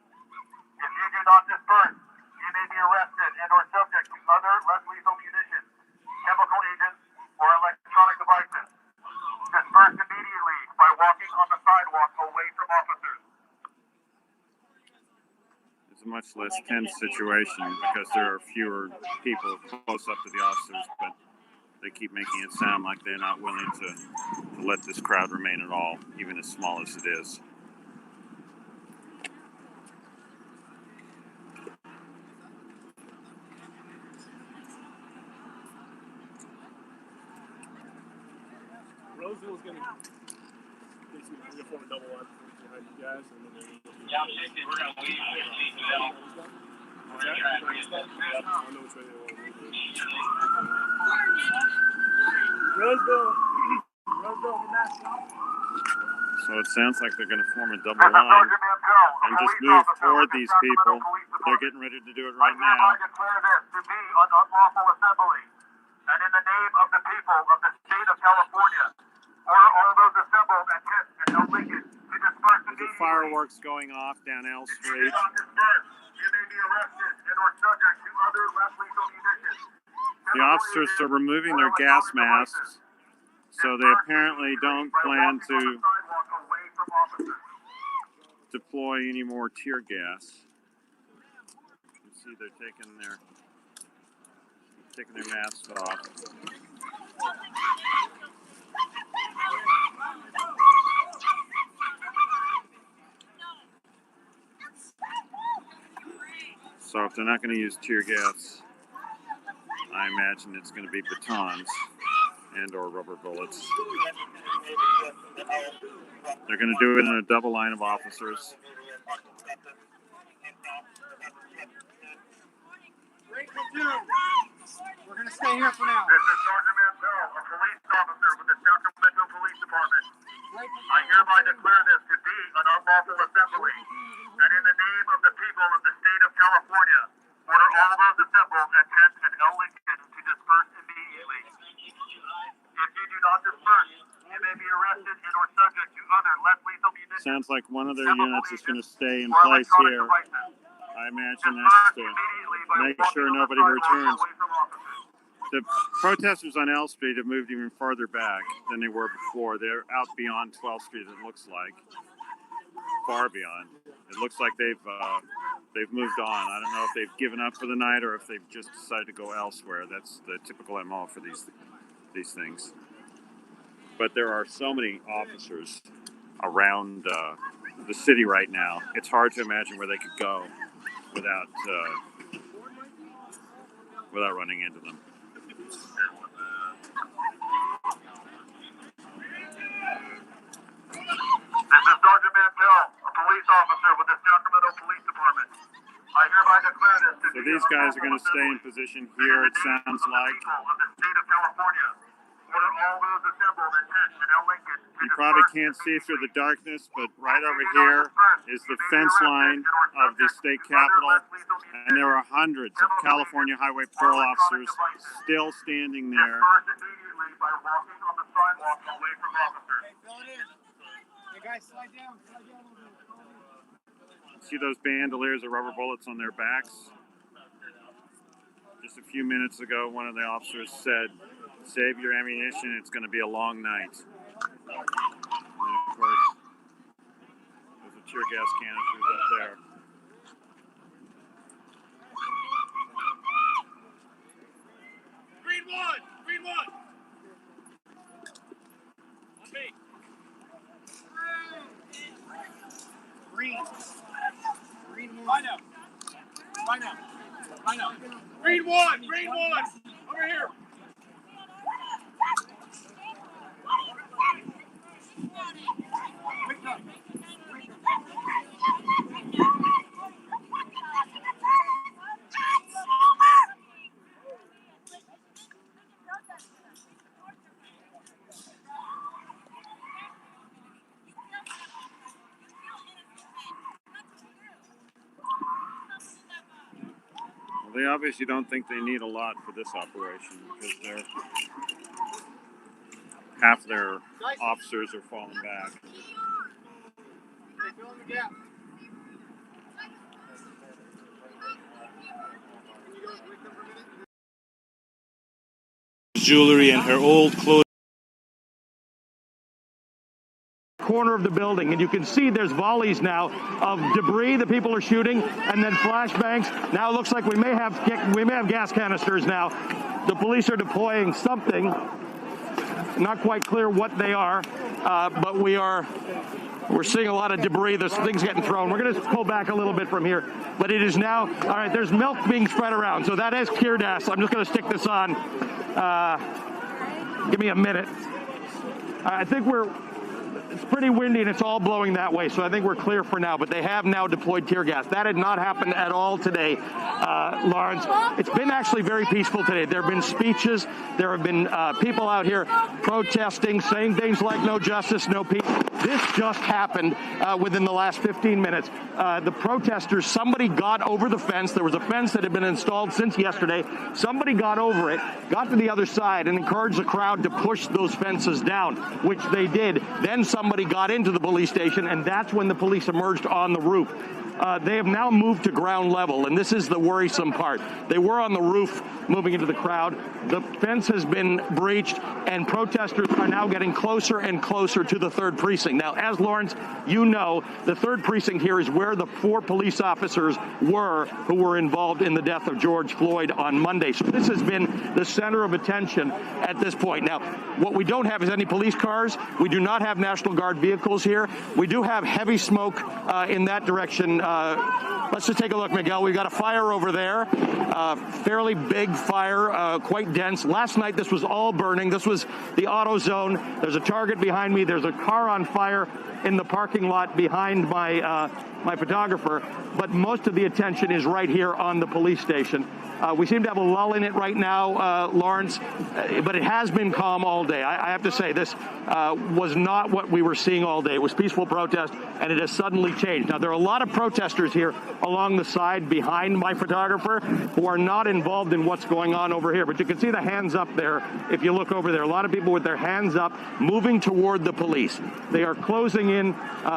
[SPEAKER 1] If you do not disperse, you may be arrested and or subject to other less lethal munitions, chemical agents, or electronic devices. Disperse immediately by walking on the sidewalk away from officers.
[SPEAKER 18] It's a much less tense situation because there are fewer people close up to the officers, but they keep making it sound like they're not willing to let this crowd remain at all, even as small as it is.
[SPEAKER 9] Roseville's going to form a double line behind you guys. And then
[SPEAKER 1] Yeah, I'm shaking. We're going to leave 15 now.
[SPEAKER 9] Roseville,
[SPEAKER 18] So it sounds like they're going to form a double line and just move toward these people. They're getting ready to do it right now.
[SPEAKER 1] I declare this to be an unlawful assembly, and in the name of the people of the state of California, order all those assembled at 10th and no Lincoln to disperse
[SPEAKER 18] There's fireworks going off down L Street.
[SPEAKER 1] You may be arrested and or subject to other less lethal munitions.
[SPEAKER 18] The officers are removing their gas masks, so they apparently don't plan to deploy any more tear gas. You see they're taking their masks off. So if they're not going to use tear gas, I imagine it's going to be batons and or rubber bullets. They're going to do it in a double line of officers.
[SPEAKER 1] We're going to stay here for now. This is Sergeant Mantell, a police officer with the Sacramento Police Department. I hereby declare this to be an unlawful assembly, and in the name of the people of the state of California, order all those assembled at 10th and L Lincoln to disperse immediately. If you do not disperse, you may be arrested and or subject to other less lethal munitions.
[SPEAKER 18] Sounds like one of their units is going to stay in place here. I imagine that's to make sure nobody returns. The protesters on L Street have moved even farther back than they were before. They're out beyond 12th Street, it looks like. Far beyond. It looks like they've moved on. I don't know if they've given up for the night or if they've just decided to go elsewhere. That's the typical MO for these things. But there are so many officers around the city right now. It's hard to imagine where they could go without running into them.
[SPEAKER 1] This is Sergeant Mantell, a police officer with the Sacramento Police Department. I hereby declare this to
[SPEAKER 18] So these guys are going to stay in position here, it sounds like.
[SPEAKER 1] of the state of California. Order all those assembled at 10th and L Lincoln to
[SPEAKER 18] You probably can't see through the darkness, but right over here is the fence line of the state capitol, and there are hundreds of California Highway Patrol officers still standing there.
[SPEAKER 1] disperse immediately by walking on the sidewalk away from officers.
[SPEAKER 9] Hey guys, slide down a little bit.
[SPEAKER 18] See those bandoliers of rubber bullets on their backs? Just a few minutes ago, one of the officers said, "Save your ammunition, it's going to be a long night." And then, of course, there's the tear gas canisters up there.
[SPEAKER 1] Green one! Green one! On me. Green. Green one. Line up. Line up. Line up. Green one! Green one! Over here!
[SPEAKER 18] Well, they obviously don't think they need a lot for this operation because half their officers are falling back.
[SPEAKER 1] Fill in the gap.
[SPEAKER 7] Jewelry and her old clothes. Corner of the building, and you can see there's volleys now of debris that people are shooting, and then flashbangs. Now it looks like we may have gas canisters now. The police are deploying something. Not quite clear what they are, but we're seeing a lot of debris. There's things getting thrown. We're going to pull back a little bit from here, but it is now all right. There's milk being spread around, so that is tear gas. I'm just going to stick this on. Give me a minute. I think it's pretty windy and it's all blowing that way, so I think we're clear for now, but they have now deployed tear gas. That had not happened at all today, Lawrence. It's been actually very peaceful today. There have been speeches. There have been people out here protesting, saying things like no justice, no peace. This just happened within the last 15 minutes. The protesters, somebody got over the fence. There was a fence that had been installed since yesterday. Somebody got over it, got to the other side, and encouraged the crowd to push those fences down, which they did. Then somebody got into the police station, and that's when the police emerged on the roof. They have now moved to ground level, and this is the worrisome part. They were on the roof moving into the crowd. The fence has been breached, and protesters are now getting closer and closer to the 3rd Precinct. Now, as Lawrence, you know, the 3rd Precinct here is where the 4 police officers were who were involved in the death of George Floyd on Monday. So this has been the center of attention at this point. Now, what we don't have is any police cars. We do not have National Guard vehicles here. We do have heavy smoke in that direction. Let's just take a look, Miguel. We've got a fire over there, fairly big fire, quite dense. Last night, this was all burning. This was the auto zone. There's a target behind me. There's a car on fire in the parking lot behind my photographer. But most of the attention is right here on the police station. We seem to have a lull in it right now, Lawrence, but it has been calm all day. I have to say, this was not what we were seeing all day. It was peaceful protest, and it has suddenly changed. Now, there are a lot of protesters here along the side behind my photographer who are not involved in what's going on over here, but you can see the hands up there if you look over there. A lot of people with their hands up moving toward the police. They are closing in.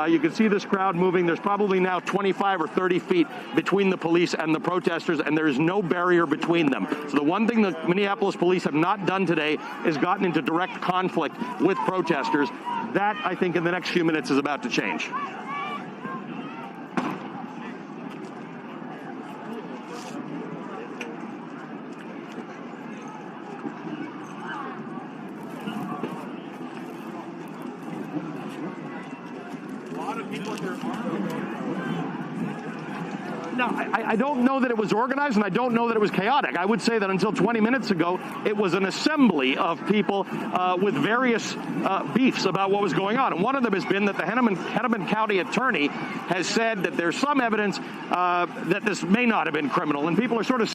[SPEAKER 7] You can see this crowd moving. There's probably now 25 or 30 feet between the police and the protesters, and there is no barrier between them. So the one thing the Minneapolis police have not done today is gotten into direct conflict with protesters. That, I think, in the next few minutes is about to change. Now, I don't know that it was organized, and I don't know that it was chaotic. I would say that until 20 minutes ago, it was an assembly of people with various beefs about what was going on. And one of them has been that the Hennepin County attorney has said that there's some evidence that this may not have been criminal, and people are sort of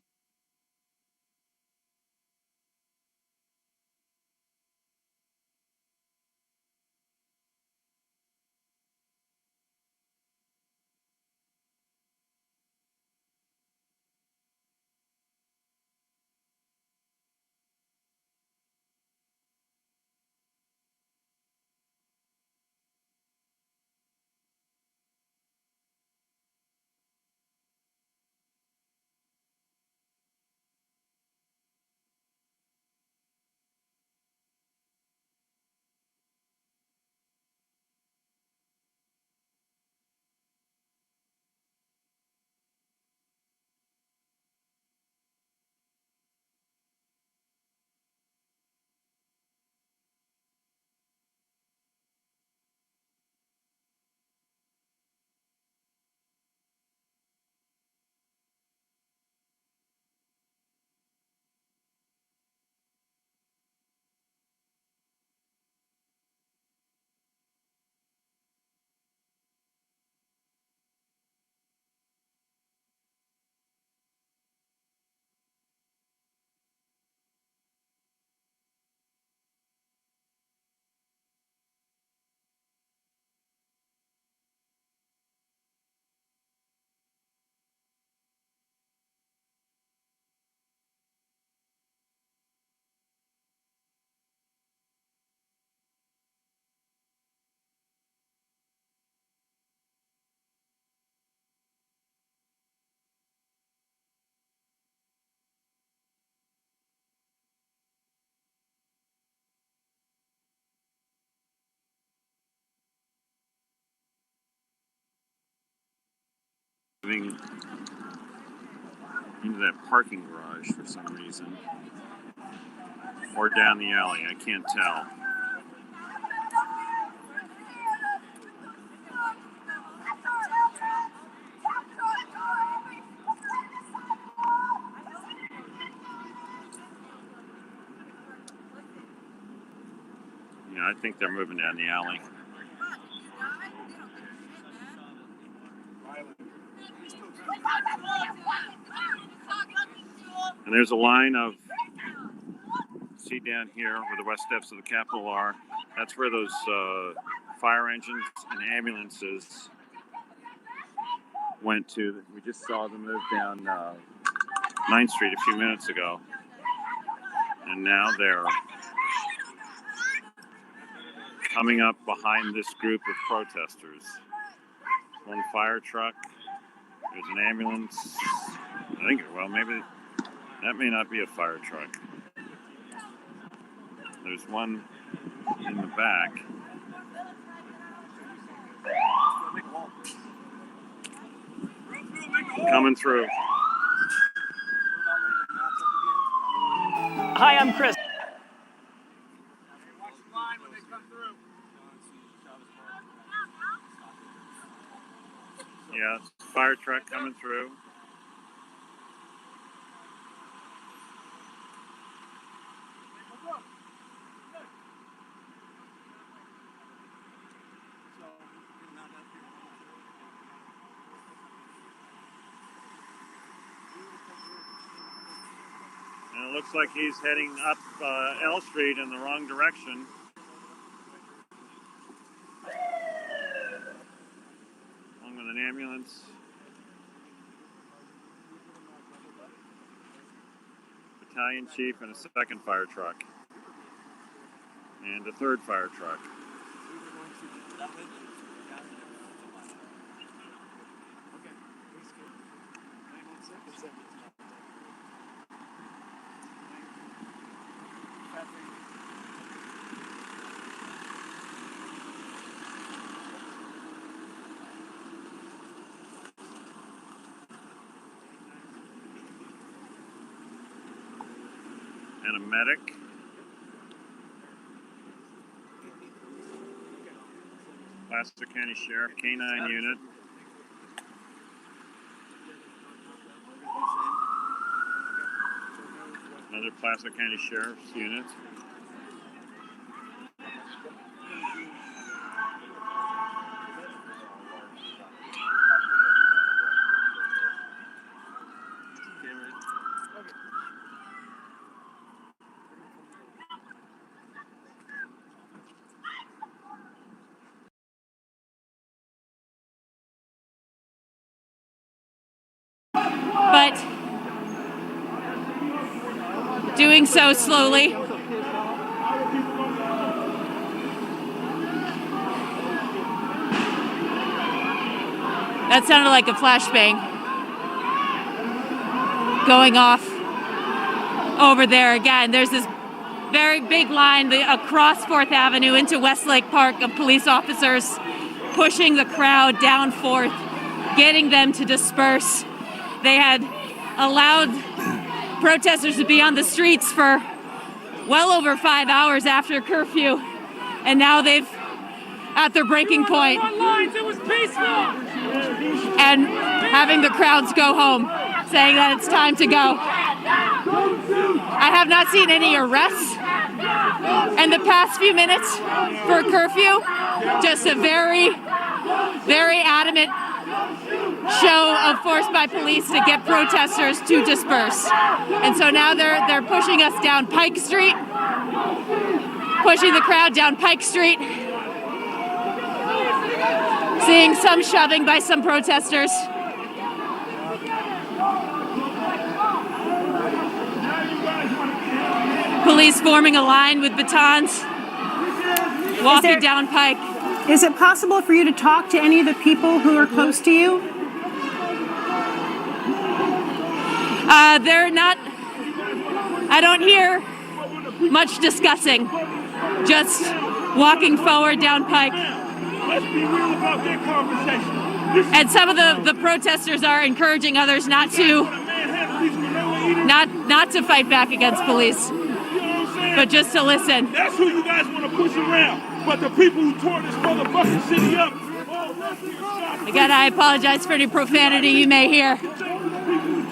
[SPEAKER 18] Into that parking garage for some reason, or down the alley. I can't tell. Yeah, I think they're moving down the alley. And there's a line of, see down here where the west steps of the Capitol are. That's where those fire engines and ambulances went to. We just saw them move down 9th Street a few minutes ago. And now they're coming up behind this group of protesters. One fire truck, there's an ambulance. I think, well, maybe that may not be a fire truck. There's one in the back. Coming through.
[SPEAKER 8] Hi, I'm Chris.
[SPEAKER 18] Yeah, fire truck coming through. And it looks like he's heading up L Street in the wrong direction. Along with an ambulance. Battalion chief and a second fire truck. And a third fire truck. And a medic. Placer County Sheriff K-9 unit. Another Placer County Sheriff's unit.
[SPEAKER 2] But doing so slowly. That sounded like a flashbang going off over there again. There's this very big line across 4th Avenue into Westlake Park of police officers pushing the crowd down 4th, getting them to disperse. They had allowed protesters to be on the streets for well over 5 hours after curfew, and now they've at their breaking point.
[SPEAKER 8] It was peaceful.
[SPEAKER 2] And having the crowds go home, saying that it's time to go. I have not seen any arrests in the past few minutes for curfew. Just a very, very adamant show of force by police to get protesters to disperse. And so now they're pushing us down Pike Street, pushing the crowd down Pike Street, seeing some shoving by some protesters. Police forming a line with batons, walking down Pike.
[SPEAKER 22] Is it possible for you to talk to any of the people who are close to you?
[SPEAKER 2] They're not, I don't hear much discussing, just walking forward down Pike.
[SPEAKER 8] Let's be real about their conversation.
[SPEAKER 2] And some of the protesters are encouraging others not to fight back against police, but just to listen.
[SPEAKER 8] That's who you guys want to push around. But the people who tore this motherfucking city up.
[SPEAKER 2] Again, I apologize for any profanity you may hear.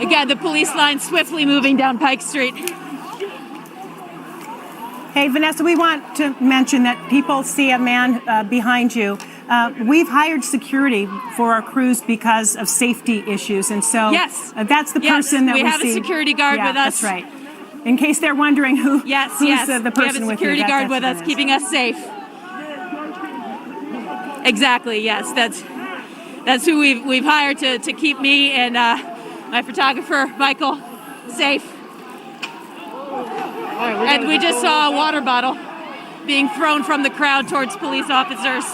[SPEAKER 2] Again, the police line swiftly moving down Pike Street.
[SPEAKER 22] Hey, Vanessa, we want to mention that people see a man behind you. We've hired security for our crews because of safety issues, and so
[SPEAKER 10] yes,
[SPEAKER 22] that's the person that we see.
[SPEAKER 10] We have a security guard with us.
[SPEAKER 22] That's right. In case they're wondering who's the person
[SPEAKER 10] we have a security
[SPEAKER 22] with you.
[SPEAKER 10] guard with us, keeping us safe. Exactly. Yes, that's who we've hired to keep me and my photographer Michael safe. And we just saw a water bottle being thrown from the crowd towards police officers.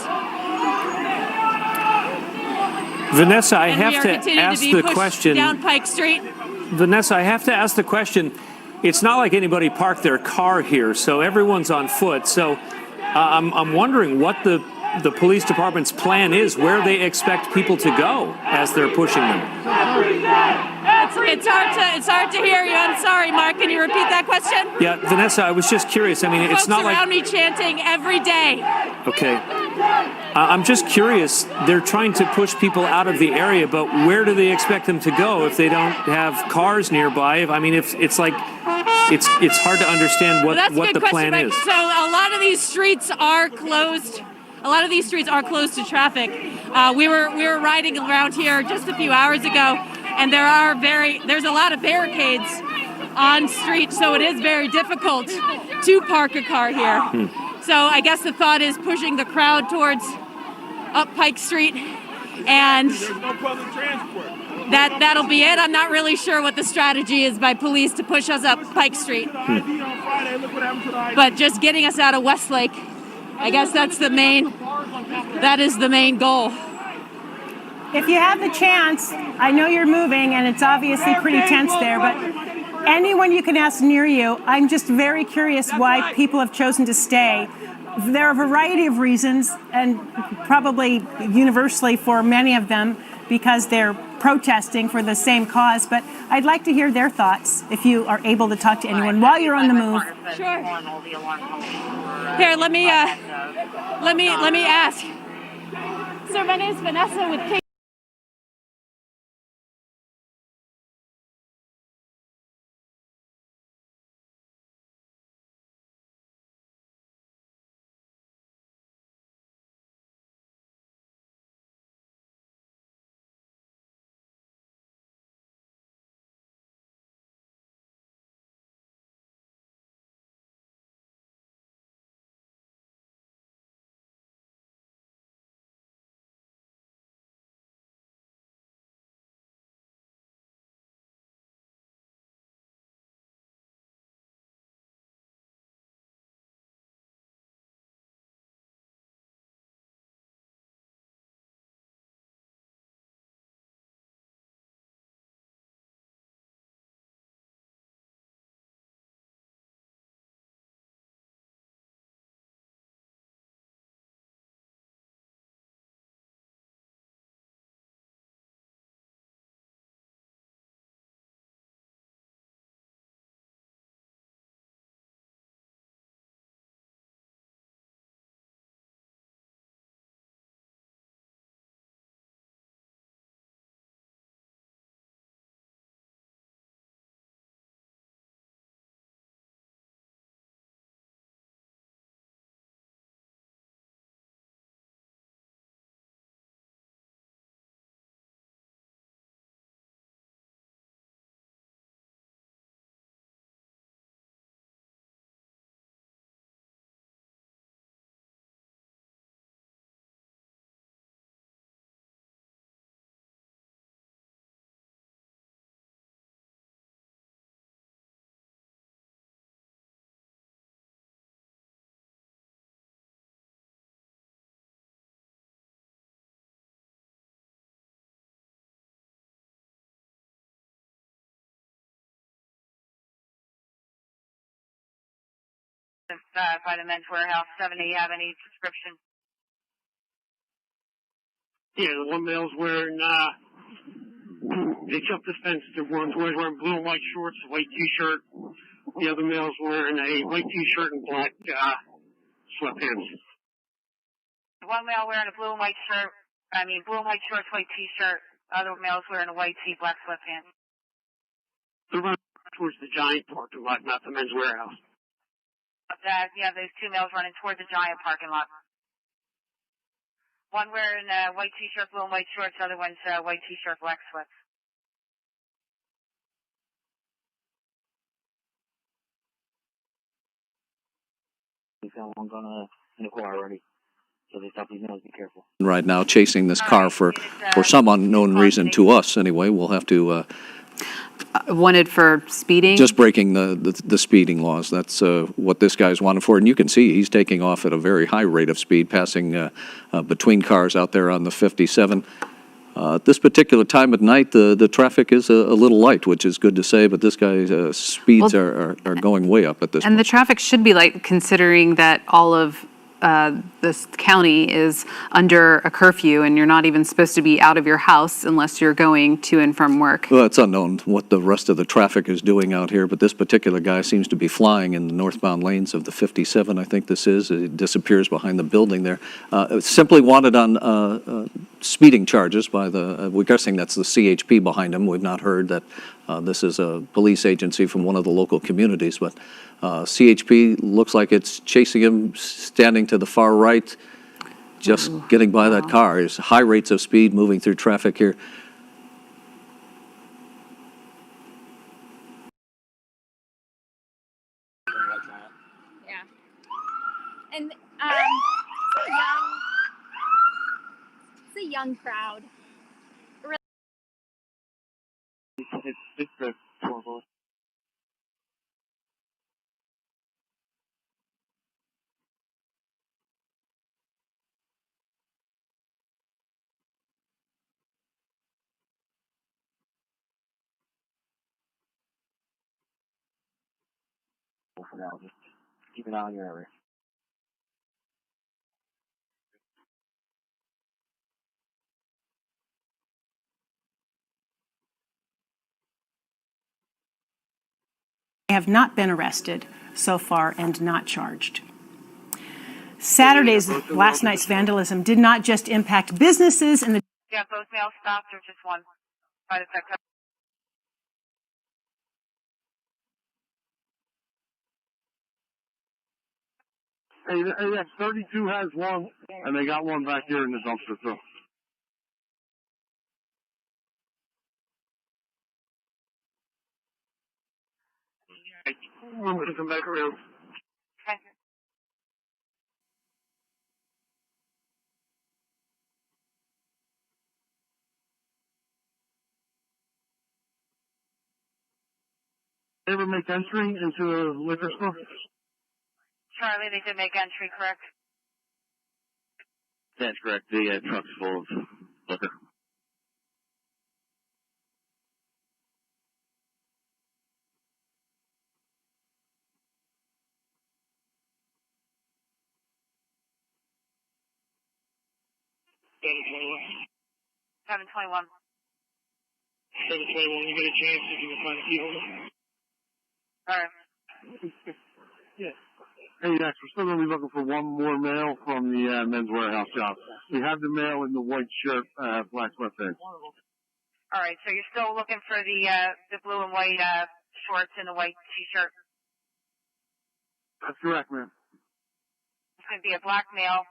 [SPEAKER 11] Vanessa, I
[SPEAKER 10] And
[SPEAKER 11] have to ask the question.
[SPEAKER 10] Down Pike Street.
[SPEAKER 11] Vanessa, I have to ask the question. It's not like anybody parked their car here, so everyone's on foot. So I'm wondering what the police department's plan is, where they expect people to go as they're pushing them.
[SPEAKER 10] It's hard to hear you. I'm sorry, Mark. Can you repeat that question?
[SPEAKER 11] Yeah, Vanessa, I was just curious. I mean, it's not like...
[SPEAKER 10] Folks around me chanting every day.
[SPEAKER 11] Okay. I'm just curious. They're trying to push people out of the area, but where do they expect them to go if they don't have cars nearby? I mean, it's like... It's hard to understand what the plan is.
[SPEAKER 10] So a lot of these streets are closed. A lot of these streets are closed to traffic. We were riding around here just a few hours ago, and there's a lot of barricades on streets, so it is very difficult to park a car here. So I guess the thought is pushing the crowd towards up Pike Street, and
[SPEAKER 8] there's no public transport.
[SPEAKER 10] That'll be it. I'm not really sure what the strategy is by police to push us up Pike Street. But just getting us out of Westlake, I guess that is the main goal.
[SPEAKER 22] If you have the chance, I know you're moving and it's obviously pretty tense there, but anyone you can ask near you, I'm just very curious why people have chosen to stay. There are a variety of reasons, and probably universally for many of them, because they're protesting for the same cause, but I'd like to hear their thoughts if you are able to talk to anyone while you're on the move.
[SPEAKER 10] Sure. Here, let me ask. Sir, my name is Vanessa with K.
[SPEAKER 23] By the Men's Warehouse, 70. Have any prescription?
[SPEAKER 24] Yeah, the one male's wearing, they jumped the fence. The one's wearing blue and white shorts, white t-shirt. The other male's wearing a white t-shirt and black, sweatpants.
[SPEAKER 23] The one male wearing a blue and white shirt, blue and white shorts, white t-shirt. Other male's wearing a white tee, black sweatpants.
[SPEAKER 24] They're running towards the Giant parking lot, not the Men's Warehouse.
[SPEAKER 23] Yeah, those two males running toward the Giant parking lot. One wearing a white t-shirt, blue and white shorts. The other one's white t-shirt, black sweats.
[SPEAKER 12] We found one gun in the car already, so they stop these males. Be careful.
[SPEAKER 21] Right now, chasing this car for some unknown reason to us anyway. We'll have to
[SPEAKER 5] Wanted for speeding?
[SPEAKER 21] just breaking the speeding laws. That's what this guy's wanted for. And you can see he's taking off at a very high rate of speed, passing between cars out there on the 57. At this particular time of night, the traffic is a little light, which is good to say, but this guy's speeds are going way up at this
[SPEAKER 5] And
[SPEAKER 21] point.
[SPEAKER 5] the traffic should be light considering that all of this county is under a curfew and you're not even supposed to be out of your house unless you're going to and from work.
[SPEAKER 21] Well, it's unknown what the rest of the traffic is doing out here, but this particular guy seems to be flying in the northbound lanes of the 57, I think this is. It disappears behind the building there. Simply wanted on speeding charges by we're guessing that's the CHP behind him. We've not heard that this is a police agency from one of the local communities, but CHP looks like it's chasing him, standing to the far right, just getting by that car. There's high rates of speed moving through traffic here.
[SPEAKER 13] Yeah. And it's a young crowd.
[SPEAKER 12] It's the horrible. For now, just keep an eye on your area.
[SPEAKER 22] They have not been arrested so far and not charged. Last night's vandalism did not just impact businesses in the.
[SPEAKER 23] Yeah, both males stopped or just one? By the tech.
[SPEAKER 24] Hey, yes, 32 has one, and they got one back here in the dumpster, too. I'm going to come back around. They ever make entry into a liquor store?
[SPEAKER 23] Charlie, they did make entry, correct?
[SPEAKER 12] That's correct. The truck's full of liquor.
[SPEAKER 23] Seven 21.
[SPEAKER 24] 721, you get a chance if you can find a key holder.
[SPEAKER 23] Alright.
[SPEAKER 24] Yeah. Hey, Dax, we're still going to be looking for one more male from the men's warehouse job. We have the male in the white shirt, black sweatpants.
[SPEAKER 23] Alright, so you're still looking for the blue and white shorts and the white t-shirt?
[SPEAKER 24] That's correct, ma'am.
[SPEAKER 23] It's going to be a black male,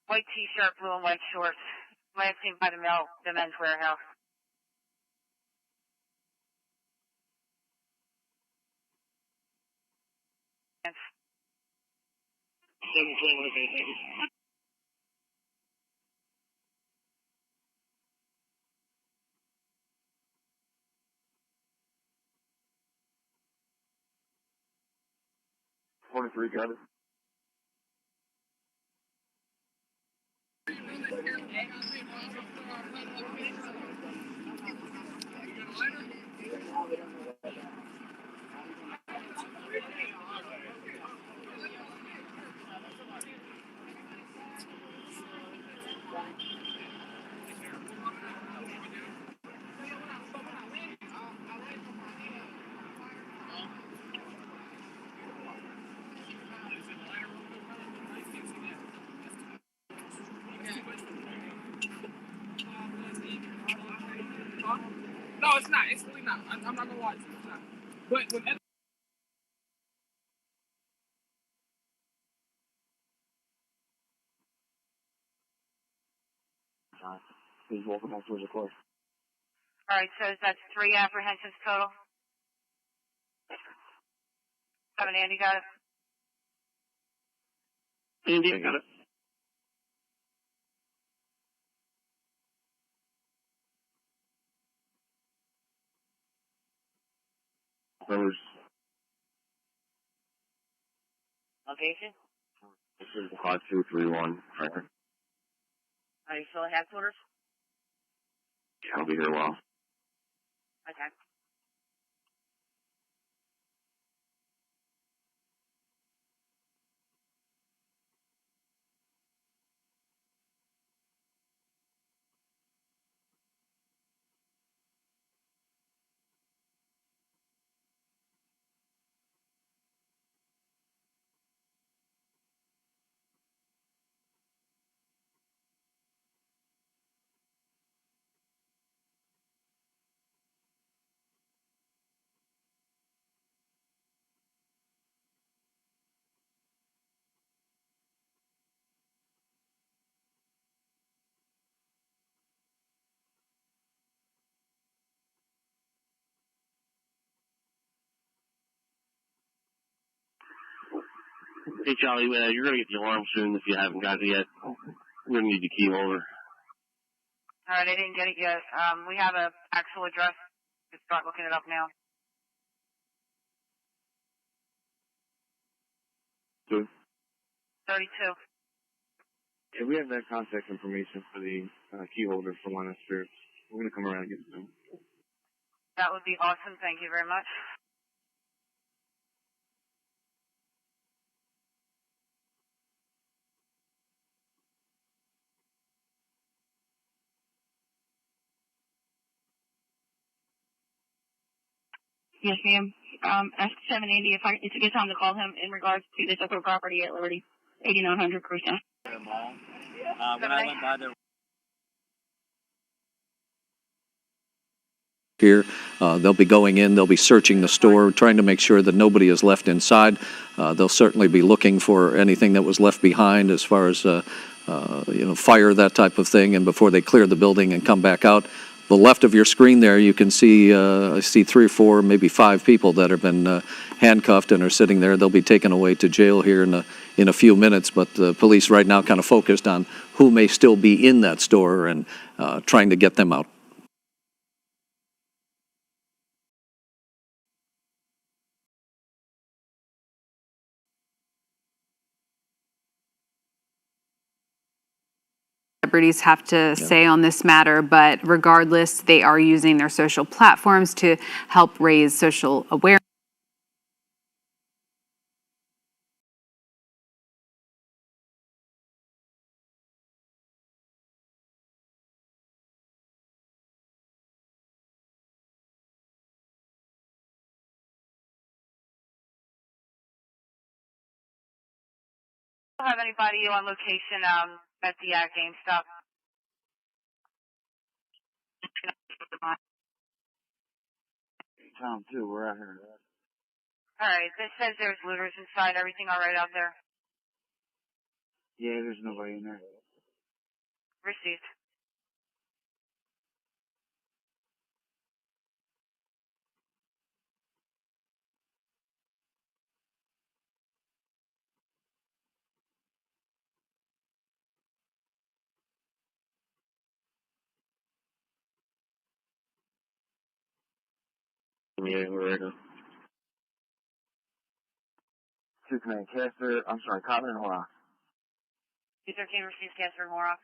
[SPEAKER 23] white t-shirt, blue and white shorts. Last seen by the men's warehouse. Yes.
[SPEAKER 24] 721, okay, thank you. Got it.
[SPEAKER 14] No, it's not. It's really not. I'm not gonna lie to you. It's not. But whenever
[SPEAKER 12] time. He's walking back towards the court.
[SPEAKER 23] All right, so that's 3 apprehensions total. 7 Andy got it.
[SPEAKER 24] Andy, I got it.
[SPEAKER 12] Numbers.
[SPEAKER 23] Location?
[SPEAKER 12] This is 5231.
[SPEAKER 23] Are you still at headquarters?
[SPEAKER 12] Yeah, I'll be here a while.
[SPEAKER 23] Okay.
[SPEAKER 24] Hey, Charlie, you're going to get the alarm soon if you haven't got it yet. We're going to need the key holder.
[SPEAKER 23] All right, I didn't get it yet. We have a actual address. Just start looking it up now.
[SPEAKER 12] Two.
[SPEAKER 23] 32.
[SPEAKER 12] If we have that contact information for the key holder for one of the spirits, we're going to come around and get it soon.
[SPEAKER 23] That would be awesome. Thank you very much.
[SPEAKER 3] Yes, ma'am. Ask 780 if it's a good time to call him in regards to this other property at Liberty, 8900 Crusoe.
[SPEAKER 15] When I went by there.
[SPEAKER 21] Here, they'll be going in, they'll be searching the store, trying to make sure that nobody is left inside. They'll certainly be looking for anything that was left behind as far as, fire, that type of thing, and before they clear the building and come back out. The left of your screen there, you can see, I see 3 or 4, maybe 5 people that have been handcuffed and are sitting there. They'll be taken away to jail here in a few minutes, but the police right now kind of focused on who may still be in that store and trying to get them out.
[SPEAKER 5] Celebrities have to say on this matter, but regardless, they are using their social platforms to help raise social awareness.
[SPEAKER 23] Don't have anybody on location at the GameStop.
[SPEAKER 12] Tom, too, we're out here.
[SPEAKER 23] All right, this says there's looters inside. Everything all right out there?
[SPEAKER 12] Yeah, there's nobody in there.
[SPEAKER 23] Received.
[SPEAKER 12] Yeah, we're ready. 2-man Casper, I'm sorry, Cotton and Horrocks.
[SPEAKER 23] 213 received Casper and Horrocks.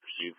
[SPEAKER 12] Received.